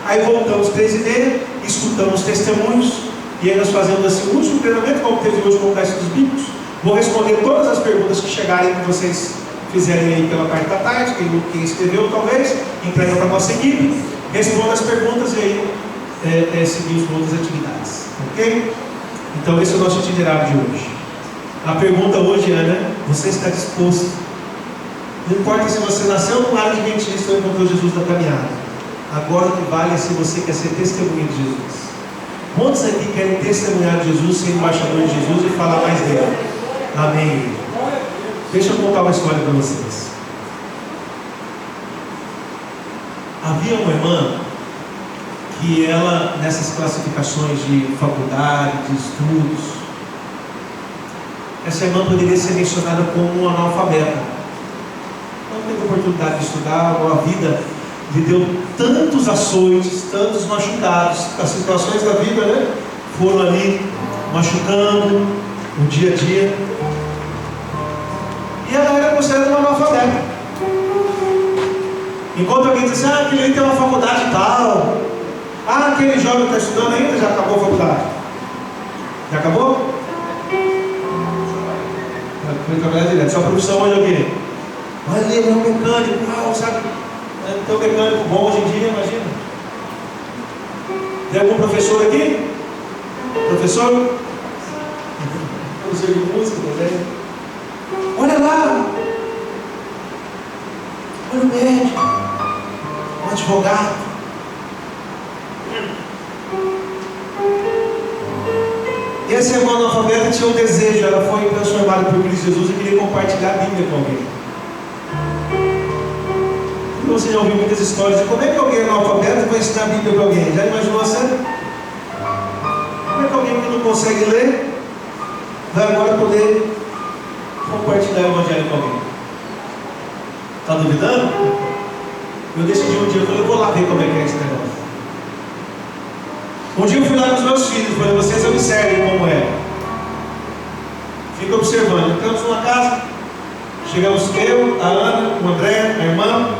Aí voltamos 3h30, escutamos testemunhos, e aí nós fazemos assim, o último treinamento, como teve hoje com o teste dos bíblicos. Vou responder todas as perguntas que chegarem, que vocês fizerem aí pela parte da tarde, quem escreveu talvez, entrega para a nossa equipe, responda as perguntas e aí seguimos com outras atividades. Ok? Então esse é o nosso itinerário de hoje. A pergunta hoje é, né? Você está disposto? Não importa se você nasceu num lar adventista ou encontrou Jesus na caminhada. Agora o que vale é se você quer ser testemunha de Jesus. Quantos aqui querem testemunhar de Jesus, ser embaixador de Jesus e falar mais dele? Amém. Deixa eu contar uma história para vocês. Havia uma irmã que ela, nessas classificações de faculdade, de estudos, essa irmã poderia ser mencionada como um analfabeta. Não teve oportunidade de estudar, ou a vida lhe deu tantos açoites, tantos machucados. As situações da vida, né, foram ali machucando o dia a dia. E ela era considerada uma analfabeta. Enquanto alguém diz assim, aquele aí tem uma faculdade e tal. Aquele jovem está estudando ainda, já acabou a faculdade. Já acabou? Foi trabalhar direto. Sua profissão hoje é o quê? Olha, ele é um mecânico, sabe? Tem um mecânico bom hoje em dia, imagina. Tem algum professor aqui? Professor? Professor de música também. Olha lá! Olha o médico, o advogado. E essa irmã analfabeta tinha um desejo, ela foi transformada por Cristo Jesus e queria compartilhar a Bíblia com alguém. E você já ouviu muitas histórias de como é que alguém analfabeto vai ensinar a Bíblia para alguém? Já imaginou assim? Como é que alguém que não consegue ler vai agora poder compartilhar o Evangelho com alguém? Está duvidando? Eu decidi um dia, eu vou lá ver como é que é esse negócio. Um dia eu fui lá com os meus filhos, falei, vocês observem como é. Fica observando. Entramos numa casa, chegamos eu, a Ana, o André, a irmã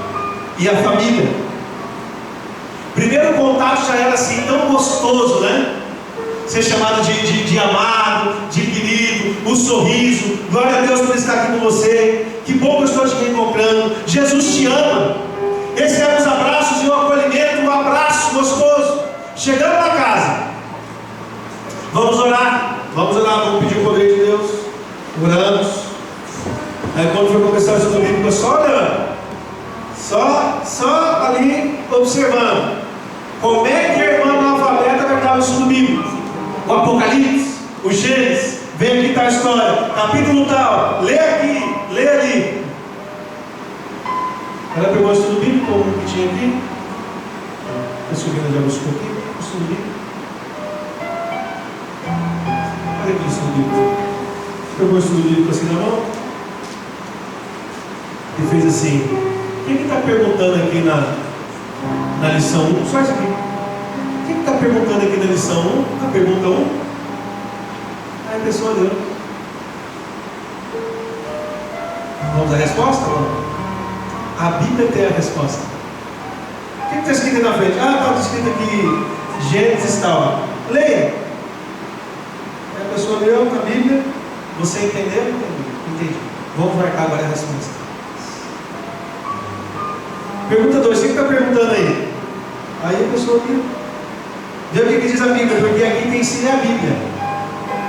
e a família. Primeiro contato já era assim, tão gostoso, né? Ser chamado de amado, de querido, o sorriso, glória a Deus por estar aqui com você, que bom que eu estou te reencontrando, Jesus te ama. Esses eram os abraços e o acolhimento, um abraço gostoso. Chegando na casa, vamos orar, vamos pedir o poder de Deus. Oramos. Aí quando foi começar o estudo bíblico, eu só olhando, só ali observando como é que a irmã analfabeta vai dar o estudo bíblico. O Apocalipse, o Gênesis, vem aqui está a história, capítulo tal, lê aqui, lê ali. Ela pegou o estudo bíblico, como que tinha aqui. A Silvina já buscou aqui. Olha aqui o estudo bíblico. Pegou o estudo bíblico assim na mão e fez assim. Quem que está perguntando aqui na lição 1? Só isso aqui. Quem que está perguntando aqui na lição 1? Na pergunta 1? Aí a pessoa deu. Vamos à resposta? A Bíblia tem a resposta. O que está escrito aqui na frente? Está escrito aqui Gênesis tal. Leia. Aí a pessoa leu a Bíblia. Você entendeu? Entendi. Vamos marcar agora a resposta. Pergunta 2. O que está perguntando aí? Aí a pessoa viu. Vê o que diz a Bíblia, porque aqui quem ensina é a Bíblia.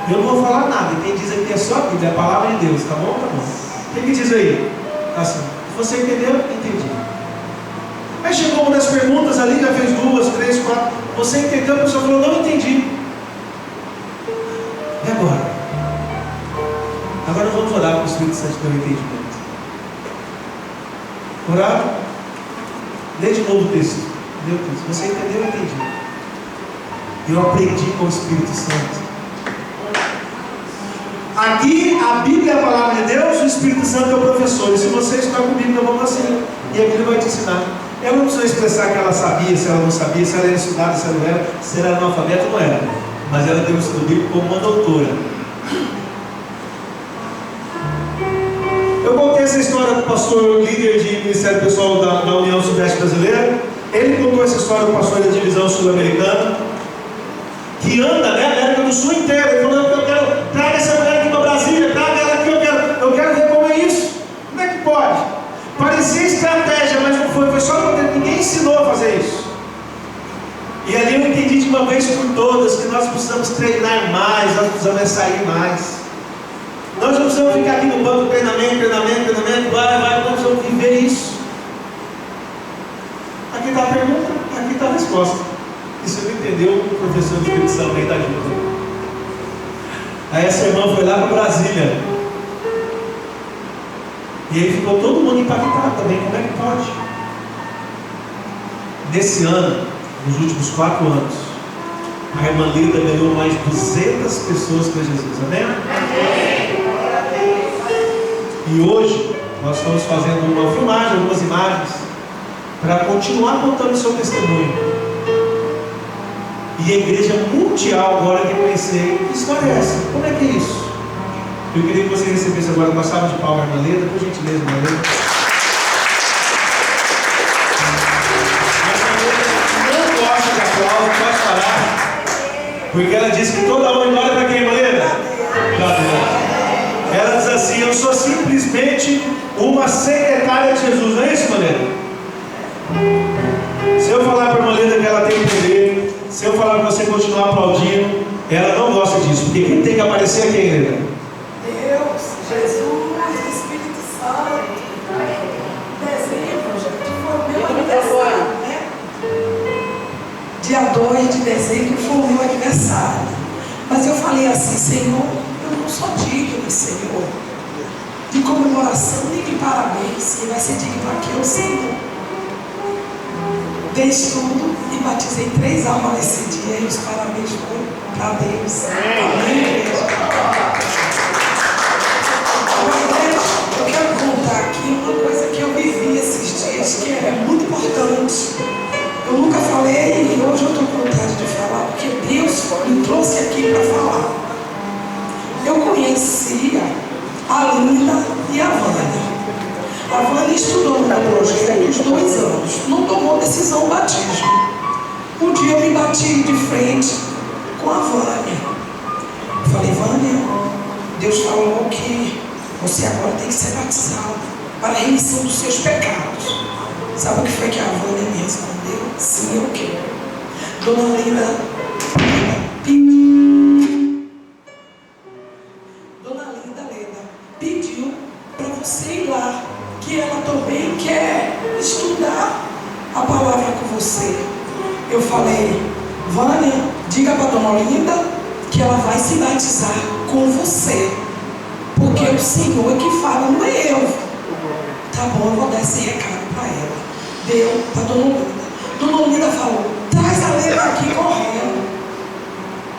Eu não vou falar nada. Quem diz aqui é só a Bíblia, é a palavra de Deus. Tá bom? Tá bom. O que diz aí? Assim. Você entendeu? Entendi. Aí chegou uma das perguntas ali, já fez 2, 3, 4. Você entendeu? A pessoa falou, não entendi. E agora? Agora vamos orar para o Espírito Santo pelo entendimento. Orar? Lê de novo o texto. Lê o texto. Você entendeu? Eu entendi. Eu aprendi com o Espírito Santo. Aqui a Bíblia é a palavra de Deus, o Espírito Santo é o professor. E se você está comigo, então vamos assim. E a Bíblia vai te ensinar. Eu não preciso expressar que ela sabia, se ela não sabia, se ela era estudada, se ela não era, se ela era analfabeta ou não era. Mas ela deu o estudo bíblico como uma doutora. Eu contei essa história do pastor líder de Ministério Pessoal da União Sudeste Brasileira. Ele contou essa história do pastor da divisão sul-americana, que anda, né, América do Sul inteira. Ele falou: eu quero, traga essa mulher aqui para Brasília, traga ela aqui, eu quero ver como é isso. Como é que pode? Parecia estratégia, mas não foi só porque ninguém ensinou a fazer isso. E ali eu entendi de uma vez por todas que nós precisamos treinar mais, nós precisamos sair mais. Nós não precisamos ficar aqui no banco, treinamento, vai, nós precisamos viver isso. Aqui está a pergunta, aqui está a resposta. E se não entendeu, o professor de repetição vem da ajuda. Aí essa irmã foi lá para Brasília. E aí ficou todo mundo impactado também. Como é que pode? Nesse ano, nos últimos 4 anos, a irmã Lida ganhou mais de 200 pessoas para Jesus. Amém? E hoje, nós estamos fazendo uma filmagem, algumas imagens, para continuar contando o seu testemunho. E a igreja mundial agora quer conhecer. Que história é essa? Como é que é isso? Eu queria que você recebesse agora uma salva de palmas, irmã Leda, por gentileza, irmã Leda. Não gosta de aplauso, pode parar. Porque ela disse que toda honra olha para quem, irmã Leda? Para Deus. Ela diz assim: eu sou simplesmente uma secretária de Jesus, não é isso, irmã Leda? Se eu falar para a irmã Leda que ela tem poder, se eu falar para você continuar aplaudindo, ela não gosta disso. Porque quem tem que aparecer é quem, Leda? Deus, Jesus, Espírito Santo. Dezembro, gente, foi o meu aniversário, né? Dia 2 de dezembro foi o meu aniversário. Mas eu falei assim: Senhor, eu não sou digno, Senhor, de comemoração nem de parabéns. Quem vai ser digno aqui é o Senhor. Dei estudo e batizei 3 almas nesse dia. E os parabéns foram para Deus. Amém, igreja? Eu quero contar aqui uma coisa que eu vivi esses dias, que é muito importante. Eu nunca falei e hoje eu estou com vontade de falar, porque Deus me trouxe aqui para falar. Eu conhecia a Linda e a Vânia. A Vânia estudou no meu projeto uns 2 anos, não tomou decisão batismo. Um dia eu me bati de frente com a Vânia. Falei: Vânia, Deus falou que você agora tem que ser batizado para a remissão dos seus pecados. Sabe o que foi que a Vânia me respondeu? Sim, eu quero. Dona Linda pediu para você ir lá, que ela também quer estudar a palavra com você. Eu falei: Vânia, diga para Dona Linda que ela vai se batizar com você, porque o Senhor é que fala, não é eu. Tá bom, eu vou dar esse recado para ela. Deu para Dona Linda. Dona Linda falou: traz a letra aqui correndo.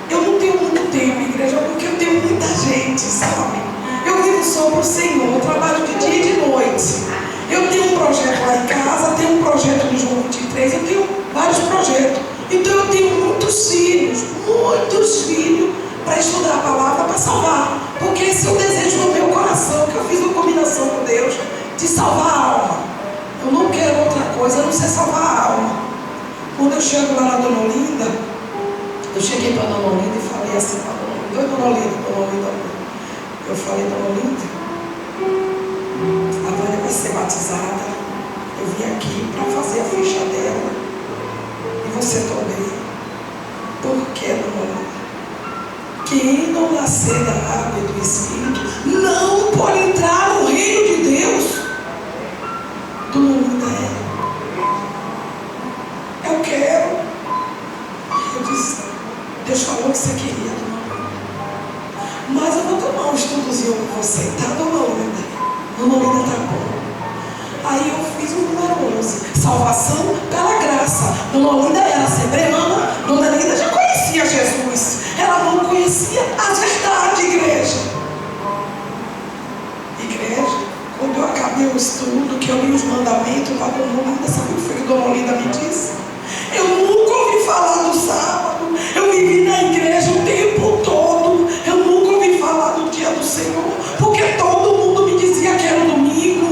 Eu não tenho muito tempo, igreja, porque eu tenho muita gente, sabe? Eu vivo só para o Senhor, eu trabalho de dia e de noite. Eu tenho um projeto lá em casa, tenho um projeto no João 23, eu tenho vários projetos. Então eu tenho muitos filhos para estudar a palavra, para salvar. Porque esse é o desejo do meu coração, que eu fiz uma combinação com Deus de salvar a alma. Eu não quero outra coisa, a não ser salvar a alma. Quando eu chego lá na Dona Linda, eu cheguei para a Dona Linda e falei assim para a Dona Linda: oi, Dona Linda. Eu falei: Dona Linda, a Vânia vai ser batizada. Eu vim aqui para fazer a ficha dela. E você também. Por que, Dona Linda? Quem não nascer da água e do Espírito não pode entrar no reino de Deus. Dona Linda, eu quero. Eu disse: Deus falou que você queria, Dona Linda. Mas eu vou tomar um estudozinho com você, tá, Dona Linda? Dona Linda, tá bom. Aí eu fiz o número 11, salvação pela graça. Dona Linda era sebreana, Dona Linda já conhecia Jesus. Ela não conhecia as verdades, igreja. Igreja, quando eu acabei o estudo, que eu li os mandamentos para Dona Linda, sabe o que foi que Dona Linda me disse? Eu nunca ouvi falar do sábado. Eu vivi na igreja o tempo todo. Eu nunca ouvi falar do dia do Senhor, porque todo mundo me dizia que era domingo.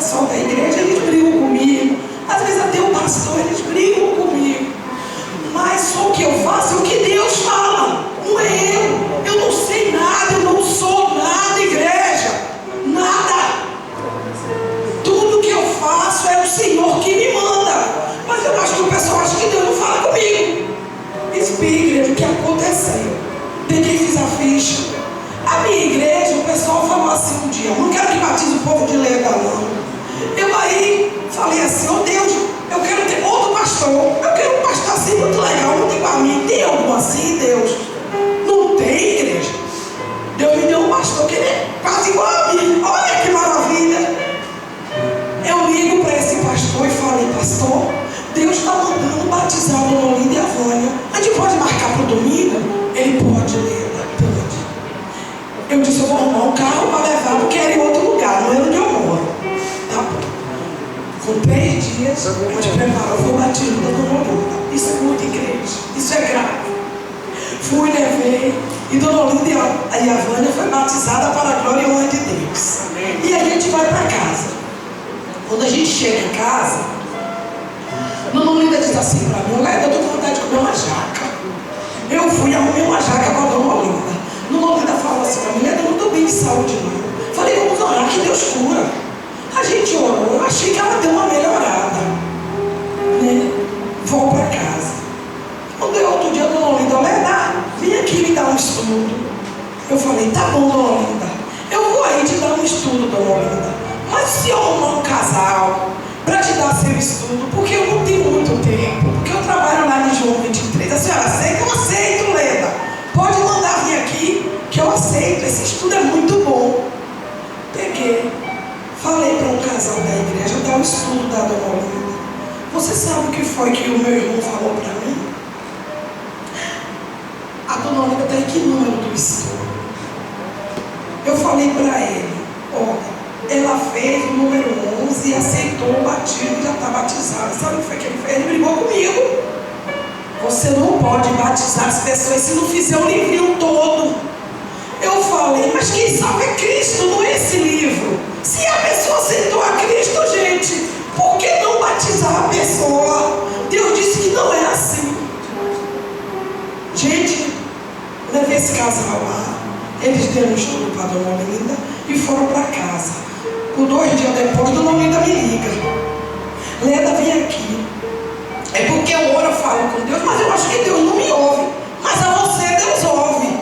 pessoal da igreja, eles brigam comigo. Às vezes até o pastor, eles brigam comigo. Mas só o que eu faço é o que Deus fala, não é eu. Eu não sei nada, eu não sou nada, igreja. Nada. Tudo que eu faço é o Senhor que me manda. Mas eu acho que o pessoal acha que Deus não fala comigo. Explique, igreja, o que aconteceu. Peguei e fiz a ficha. A minha igreja, o pessoal falou assim um dia: não quero que batize o povo de Leda, não. Eu aí falei assim: oh Deus, eu quero ter outro pastor. Eu quero um pastor assim muito legal, muito igual a mim. Tem algum assim, Deus? Não tem, igreja. Deus me deu um pastor que ele é quase igual a mim. Olha que maravilha. Eu ligo para esse pastor e falei: pastor, Deus está mandando batizar o Dona Olinda e a Vânia. A gente pode marcar para o domingo? Ele pode, Leda, pode. Eu disse: eu vou arrumar um carro para levar, porque era em outro lugar, não era onde eu moro. Tá bom. Com 3 dias, a gente preparou, foi o batismo da Dona Olinda. Isso é muita igreja, isso é grave. Fui, levei, e Dona Olinda e a Vânia foi batizada para a glória e honra de Deus. E a gente vai para casa. Quando a gente chega em casa, Dona Olinda diz assim para mim: Leda, eu estou com vontade de comer uma jaca. Eu fui e arrumei uma jaca para a Dona Olinda. Dona Olinda falou assim para mim: Leda, eu não estou bem de saúde não. Falei: vamos orar que Deus cura. A gente orou, eu achei que ela deu uma melhorada, né? Vou para casa. Quando eu outro dia, Dona Olinda: Leda, vem aqui me dar um estudo. Eu falei: tá bom, Dona Olinda, eu vou aí te dar um estudo, Dona Olinda. Mas se eu arrumar um casal para te dar seu estudo, porque eu não tenho muito tempo, porque eu trabalho lá em João 23, a senhora aceita? Eu aceito, Leda. Pode mandar vir aqui, que eu aceito, esse estudo é muito bom. Peguei, falei para um casal da igreja dar o estudo da Dona Olinda. Você sabe o que foi que o meu irmão falou para mim? A Dona Olinda está em que número do estudo? Eu falei para ele: olha, ela fez o número 11 e aceitou o batismo e já está batizada. Sabe o que foi que ele fez? Ele brigou comigo. Você não pode batizar as pessoas se não fizer o livrinho todo. Eu falei: mas quem salva é Cristo, não é esse livro. Se a pessoa aceitou a Cristo, gente, por que não batizar a pessoa? Deus disse que não é assim. Gente, levei esse casal lá. Eles deram estudo para a Dona Olinda e foram para casa. Por 2 dias depois, Dona Olinda me liga: Leda, vem aqui. É porque eu oro, eu falo com Deus, mas eu acho que Deus não me ouve. Mas a você Deus ouve.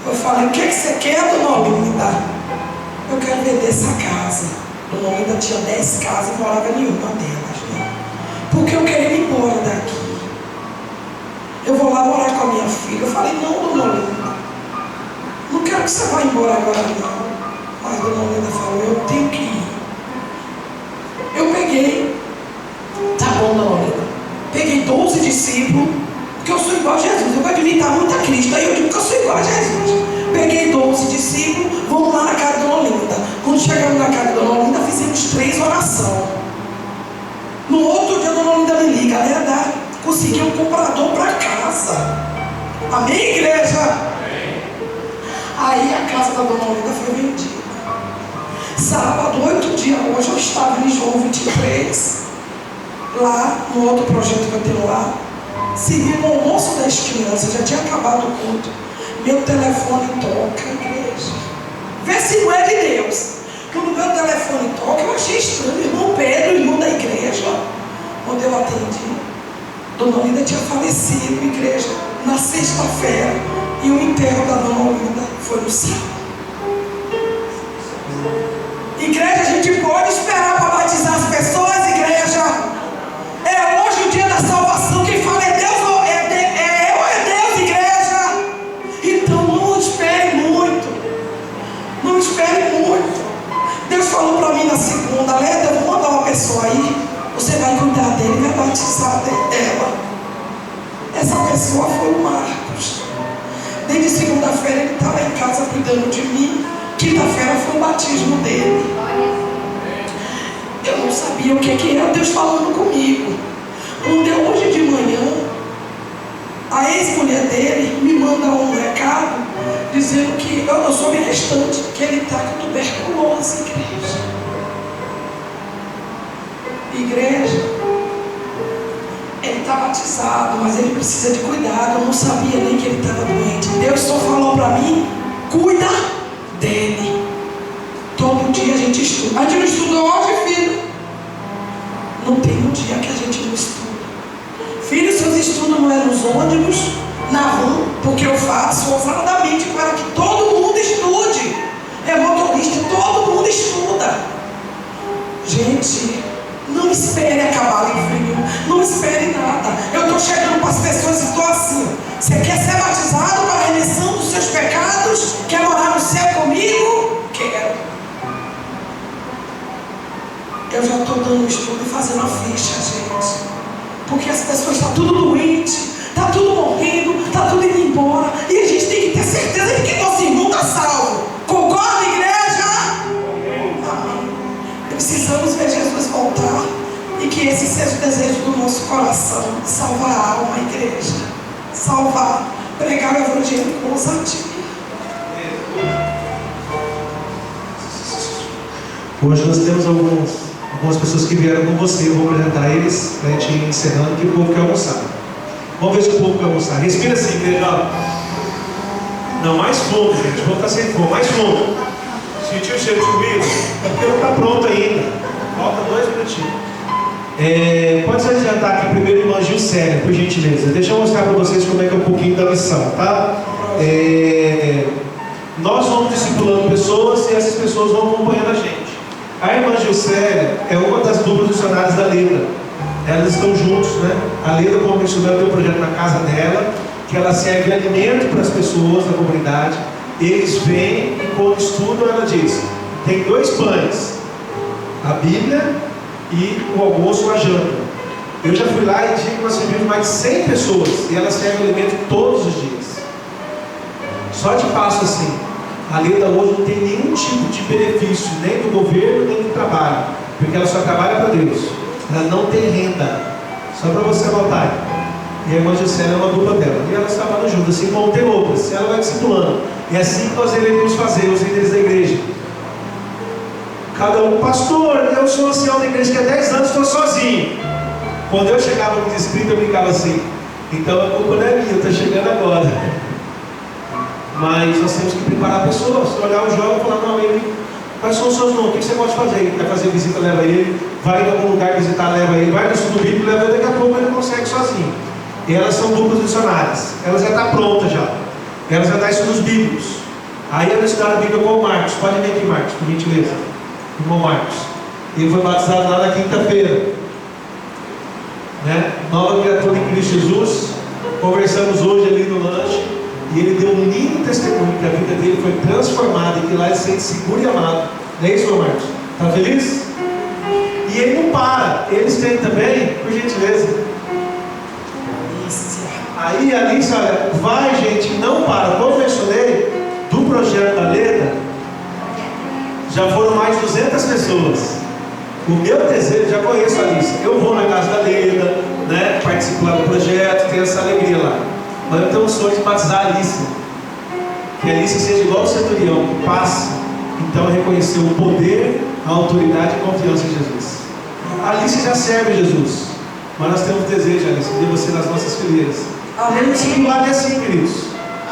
Eu falei: o que você quer, Dona Olinda? Eu quero vender essa casa. Dona Olinda tinha 10 casas e morava em nenhuma delas, né? Porque eu queria ir embora daqui. Eu vou lá morar com a minha filha. Eu falei: não, Dona Olinda, não quero que você vá embora agora não. Mas Dona Olinda falou: eu tenho que ir. Eu peguei. Tá bom, Dona Olinda. Peguei 12 discípulos, porque eu sou igual a Jesus. Eu vou imitar muito a Cristo. Aí eu digo que eu sou igual a Jesus. Peguei 12 discípulos, vamos lá na casa de Dona Olinda. Quando chegamos na casa de Dona Olinda, fizemos 3 orações. No outro dia, Dona Olinda me liga: Leda, consegui um comprador para casa. Amém, igreja? Aí a casa da Dona Olinda foi vendida. Sábado, 8 dias, hoje eu estava em João 23, lá no outro projeto que eu tenho lá, seguindo o almoço das crianças, já tinha acabado o culto. Meu telefone toca, igreja. Vê se não é de Deus. Quando meu telefone toca, eu achei estranho. Irmão Pedro, irmão da igreja. Quando eu atendi, Dona Olinda tinha falecido, igreja, na sexta-feira. E o enterro da Dona Olinda foi no sábado. Igreja, a gente pode esperar para batizar as pessoas, igreja? É hoje o dia da salvação. Quem fala é Deus ou é Deus, igreja? Então não espere muito. Não espere muito. Deus falou para mim na segunda: Leda, eu vou mandar uma pessoa aí. Você vai cuidar dele e vai batizar ela. Essa pessoa foi o Marcos. Desde segunda-feira ele estava em casa cuidando de mim. Quinta-feira foi o batismo dele. Eu não sabia o que era Deus falando comigo. Um dia, hoje de manhã, a ex-mulher dele me manda um recado dizendo que eu sou minha restante, que ele está com tuberculose, igreja. Igreja, ele está batizado, mas ele precisa de cuidado. Eu não sabia nem que ele estava doente. Deus só falou para mim: cuida dele. Todo dia a gente estuda. A gente não estudou hoje, filho? Não tem um dia que a gente não estuda. Filho, seus estudos não é nos ônibus, na rua, porque eu faço ousadamente para que todo mundo estude. É motorista, todo mundo estuda. Gente, não espere acabar em frio, não espere nada. Eu estou chegando para as pessoas e estou assim: você quer ser batizado para a remissão dos seus pecados? Quer morar no céu comigo? Quero. Eu já estou dando estudo e fazendo a ficha, gente. Porque as pessoas estão tudo doente, está tudo morrendo, está tudo indo embora. E a gente tem que ter certeza de que nosso irmão está salvo. Concorda, igreja? Amém. Precisamos ver Jesus voltar. E que esse seja o desejo do nosso coração. Salvar a alma, igreja. Salvar. Pregar o evangelho com ousadia. Hoje nós temos algumas pessoas que vieram com você. Eu vou apresentar eles para a gente ir encerrando, que o povo quer almoçar. Vamos ver se o povo quer almoçar. Respira assim, igreja. Não, mais fundo, gente. O povo está sem fome. Mais fundo. Sentiu o cheiro de comida? É porque não está pronto ainda. Falta 2 minutinhos. Pode se adiantar aqui primeiro, irmã Gilcélia, por gentileza. Deixa eu mostrar para vocês como é que é um pouquinho da missão, tá? Nós vamos discipulando pessoas e essas pessoas vão acompanhando a gente. A irmã Gilcélia é uma das duplas missionárias da Leda. Elas estão juntos, né? A Leda, como missionária, tem um projeto na casa dela, que ela serve alimento para as pessoas da comunidade. Eles vêm e quando estudam, ela diz: tem 2 pães, a Bíblia e o almoço ou a janta. Eu já fui lá e digo que nós servimos mais de 100 pessoas e ela serve alimento todos os dias. Só de passo assim, a Leda hoje não tem nenhum tipo de benefício, nem do governo, nem do trabalho, porque ela só trabalha para Deus. Ela não tem renda, só para você anotar. E a irmã Gilcélia é uma dupla dela, e elas trabalham juntas, assim como tem outras. Ela vai discipulando. É assim que nós devemos fazer, os líderes da igreja. Cada um: pastor, eu sou ancião da igreja que há 10 anos estou sozinho. Quando eu chegava no distrito, eu brincava assim: então a culpa não é minha, eu estou chegando agora. Mas nós temos que preparar pessoas. Olhar o jovem e falar: não, ele, quais são os seus nomes? O que você pode fazer? Ele vai fazer visita, leva ele. Vai em algum lugar visitar, leva ele. Vai no estudo bíblico, leva ele. Daqui a pouco ele consegue sozinho. E elas são duplas missionárias. Ela já está pronta já. Ela já dá estudos bíblicos. Aí ela estudaram a Bíblia com o Marcos. Pode vir aqui, Marcos, por gentileza. Irmão Marcos. Ele foi batizado lá na quinta-feira, né? Nova criatura em Cristo Jesus. Conversamos hoje ali no lanche. E ele deu um lindo testemunho que a vida dele foi transformada e que lá ele se sente seguro e amado. Não é isso, irmão Marcos? Está feliz? E ele não para. Eles têm também, por gentileza. Aí a Alice, olha, vai, gente, não para. Como eu mencionei, do projeto da Leda, já foram mais de 200 pessoas. O meu desejo, já conheço a Alice. Eu vou na casa da Leda, né, participo lá do projeto, tenho essa alegria lá. Mas eu tenho um sonho de batizar a Alice. Que a Alice seja igual ao centurião, que passe. Então reconhecer o poder, a autoridade e a confiança em Jesus. A Alice já serve a Jesus. Mas nós temos desejo, Alice, de você nas nossas fileiras. O discipulado é assim, queridos.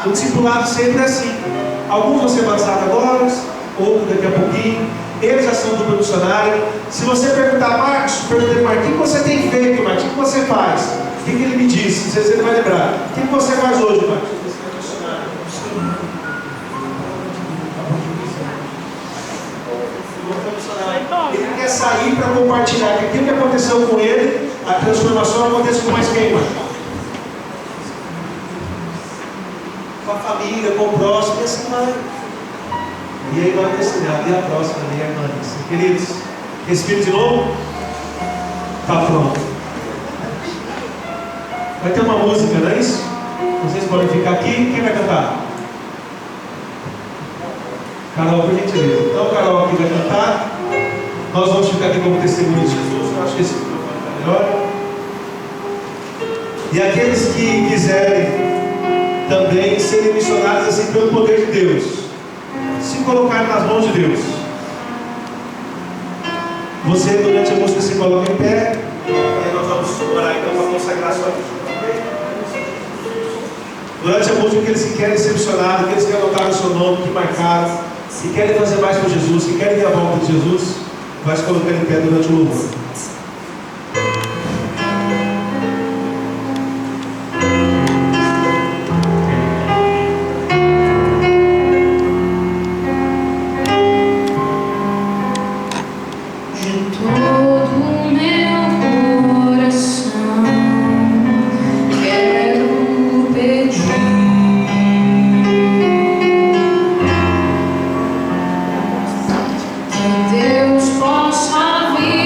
O discipulado sempre é assim. Alguns vão ser batizados agora, outros daqui a pouquinho. Eles já são dupla missionária. Se você perguntar: Marcos, perguntei, Marcos, o que você tem feito, Marcos? O que você faz? O que ele me disse? Não sei se ele vai lembrar. O que você faz hoje, Marcos? Ele quer sair para compartilhar que aquilo que aconteceu com ele, a transformação acontece com mais quem, Marcos? Com a família, com o próximo, e assim vai. E aí vai testemunhar. E a próxima, e a irmã. Queridos, respire de novo. Está pronto. Vai ter uma música, não é isso? Vocês podem ficar aqui. Quem vai cantar? Carol, por gentileza. Então, Carol aqui vai cantar. Nós vamos ficar aqui como testemunho de Jesus. Eu acho que esse microfone está melhor. E aqueles que quiserem também serem missionários assim pelo poder de Deus, se colocar nas mãos de Deus. Você, durante a música, se coloca em pé. E nós vamos orar então para consagrar a sua vida. Durante a música, aqueles que querem ser missionários, aqueles que anotaram o seu nome, que marcaram, que querem fazer mais por Jesus, que querem ter a volta de Jesus, vai se colocar em pé durante o louvor. Deus possa vir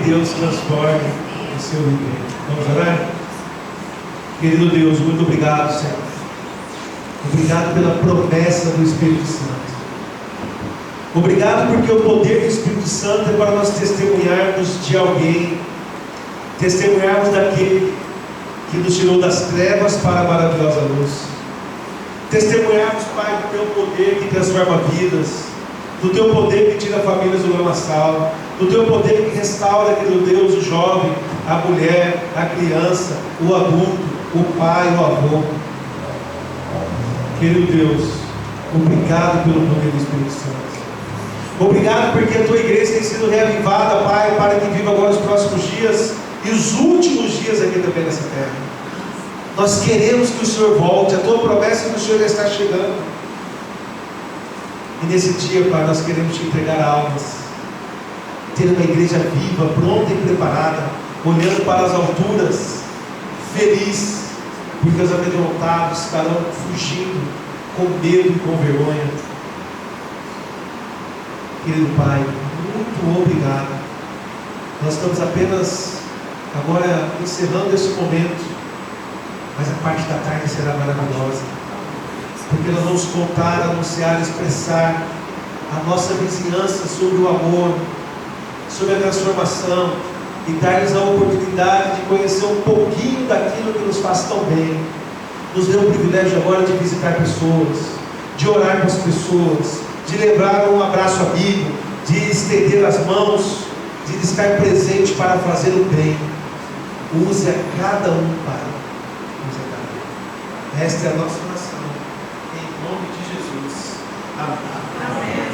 Deus transforme o seu viver. Vamos orar? Querido Deus, muito obrigado, Senhor. Obrigado pela promessa do Espírito Santo. Obrigado porque o poder do Espírito Santo é para nós testemunharmos de alguém, testemunharmos daquele que nos tirou das trevas para a maravilhosa luz. Testemunharmos, Pai, do Teu poder que transforma vidas, do Teu poder que tira famílias do lamaçal, do Teu poder que restaura, querido Deus, o jovem, a mulher, a criança, o adulto, o pai, o avô. Querido Deus, obrigado pelo poder do Espírito Santo. Obrigado porque a Tua igreja tem sido reavivada, Pai, para que viva agora os próximos dias e os últimos dias aqui também nessa terra. Nós queremos que o Senhor volte, a Tua promessa é que o Senhor já está chegando. E nesse dia, Pai, nós queremos Te entregar almas, ter uma igreja viva, pronta e preparada, olhando para as alturas, feliz, porque os amedrontados estarão fugindo, com medo e com vergonha. Querido Pai, muito obrigado. Nós estamos apenas agora encerrando esse momento, mas a parte da tarde será maravilhosa, porque nós vamos contar, anunciar, expressar a nossa vizinhança sobre o amor, sobre a transformação, e dar-lhes a oportunidade de conhecer um pouquinho daquilo que nos faz tão bem. Nos dê o privilégio agora de visitar pessoas, de orar com as pessoas, de levar um abraço amigo, de estender as mãos, de estar presente para fazer o bem. Use a cada um, Pai. Use a cada um. Esta é a nossa oração. Em nome de Jesus. Amém.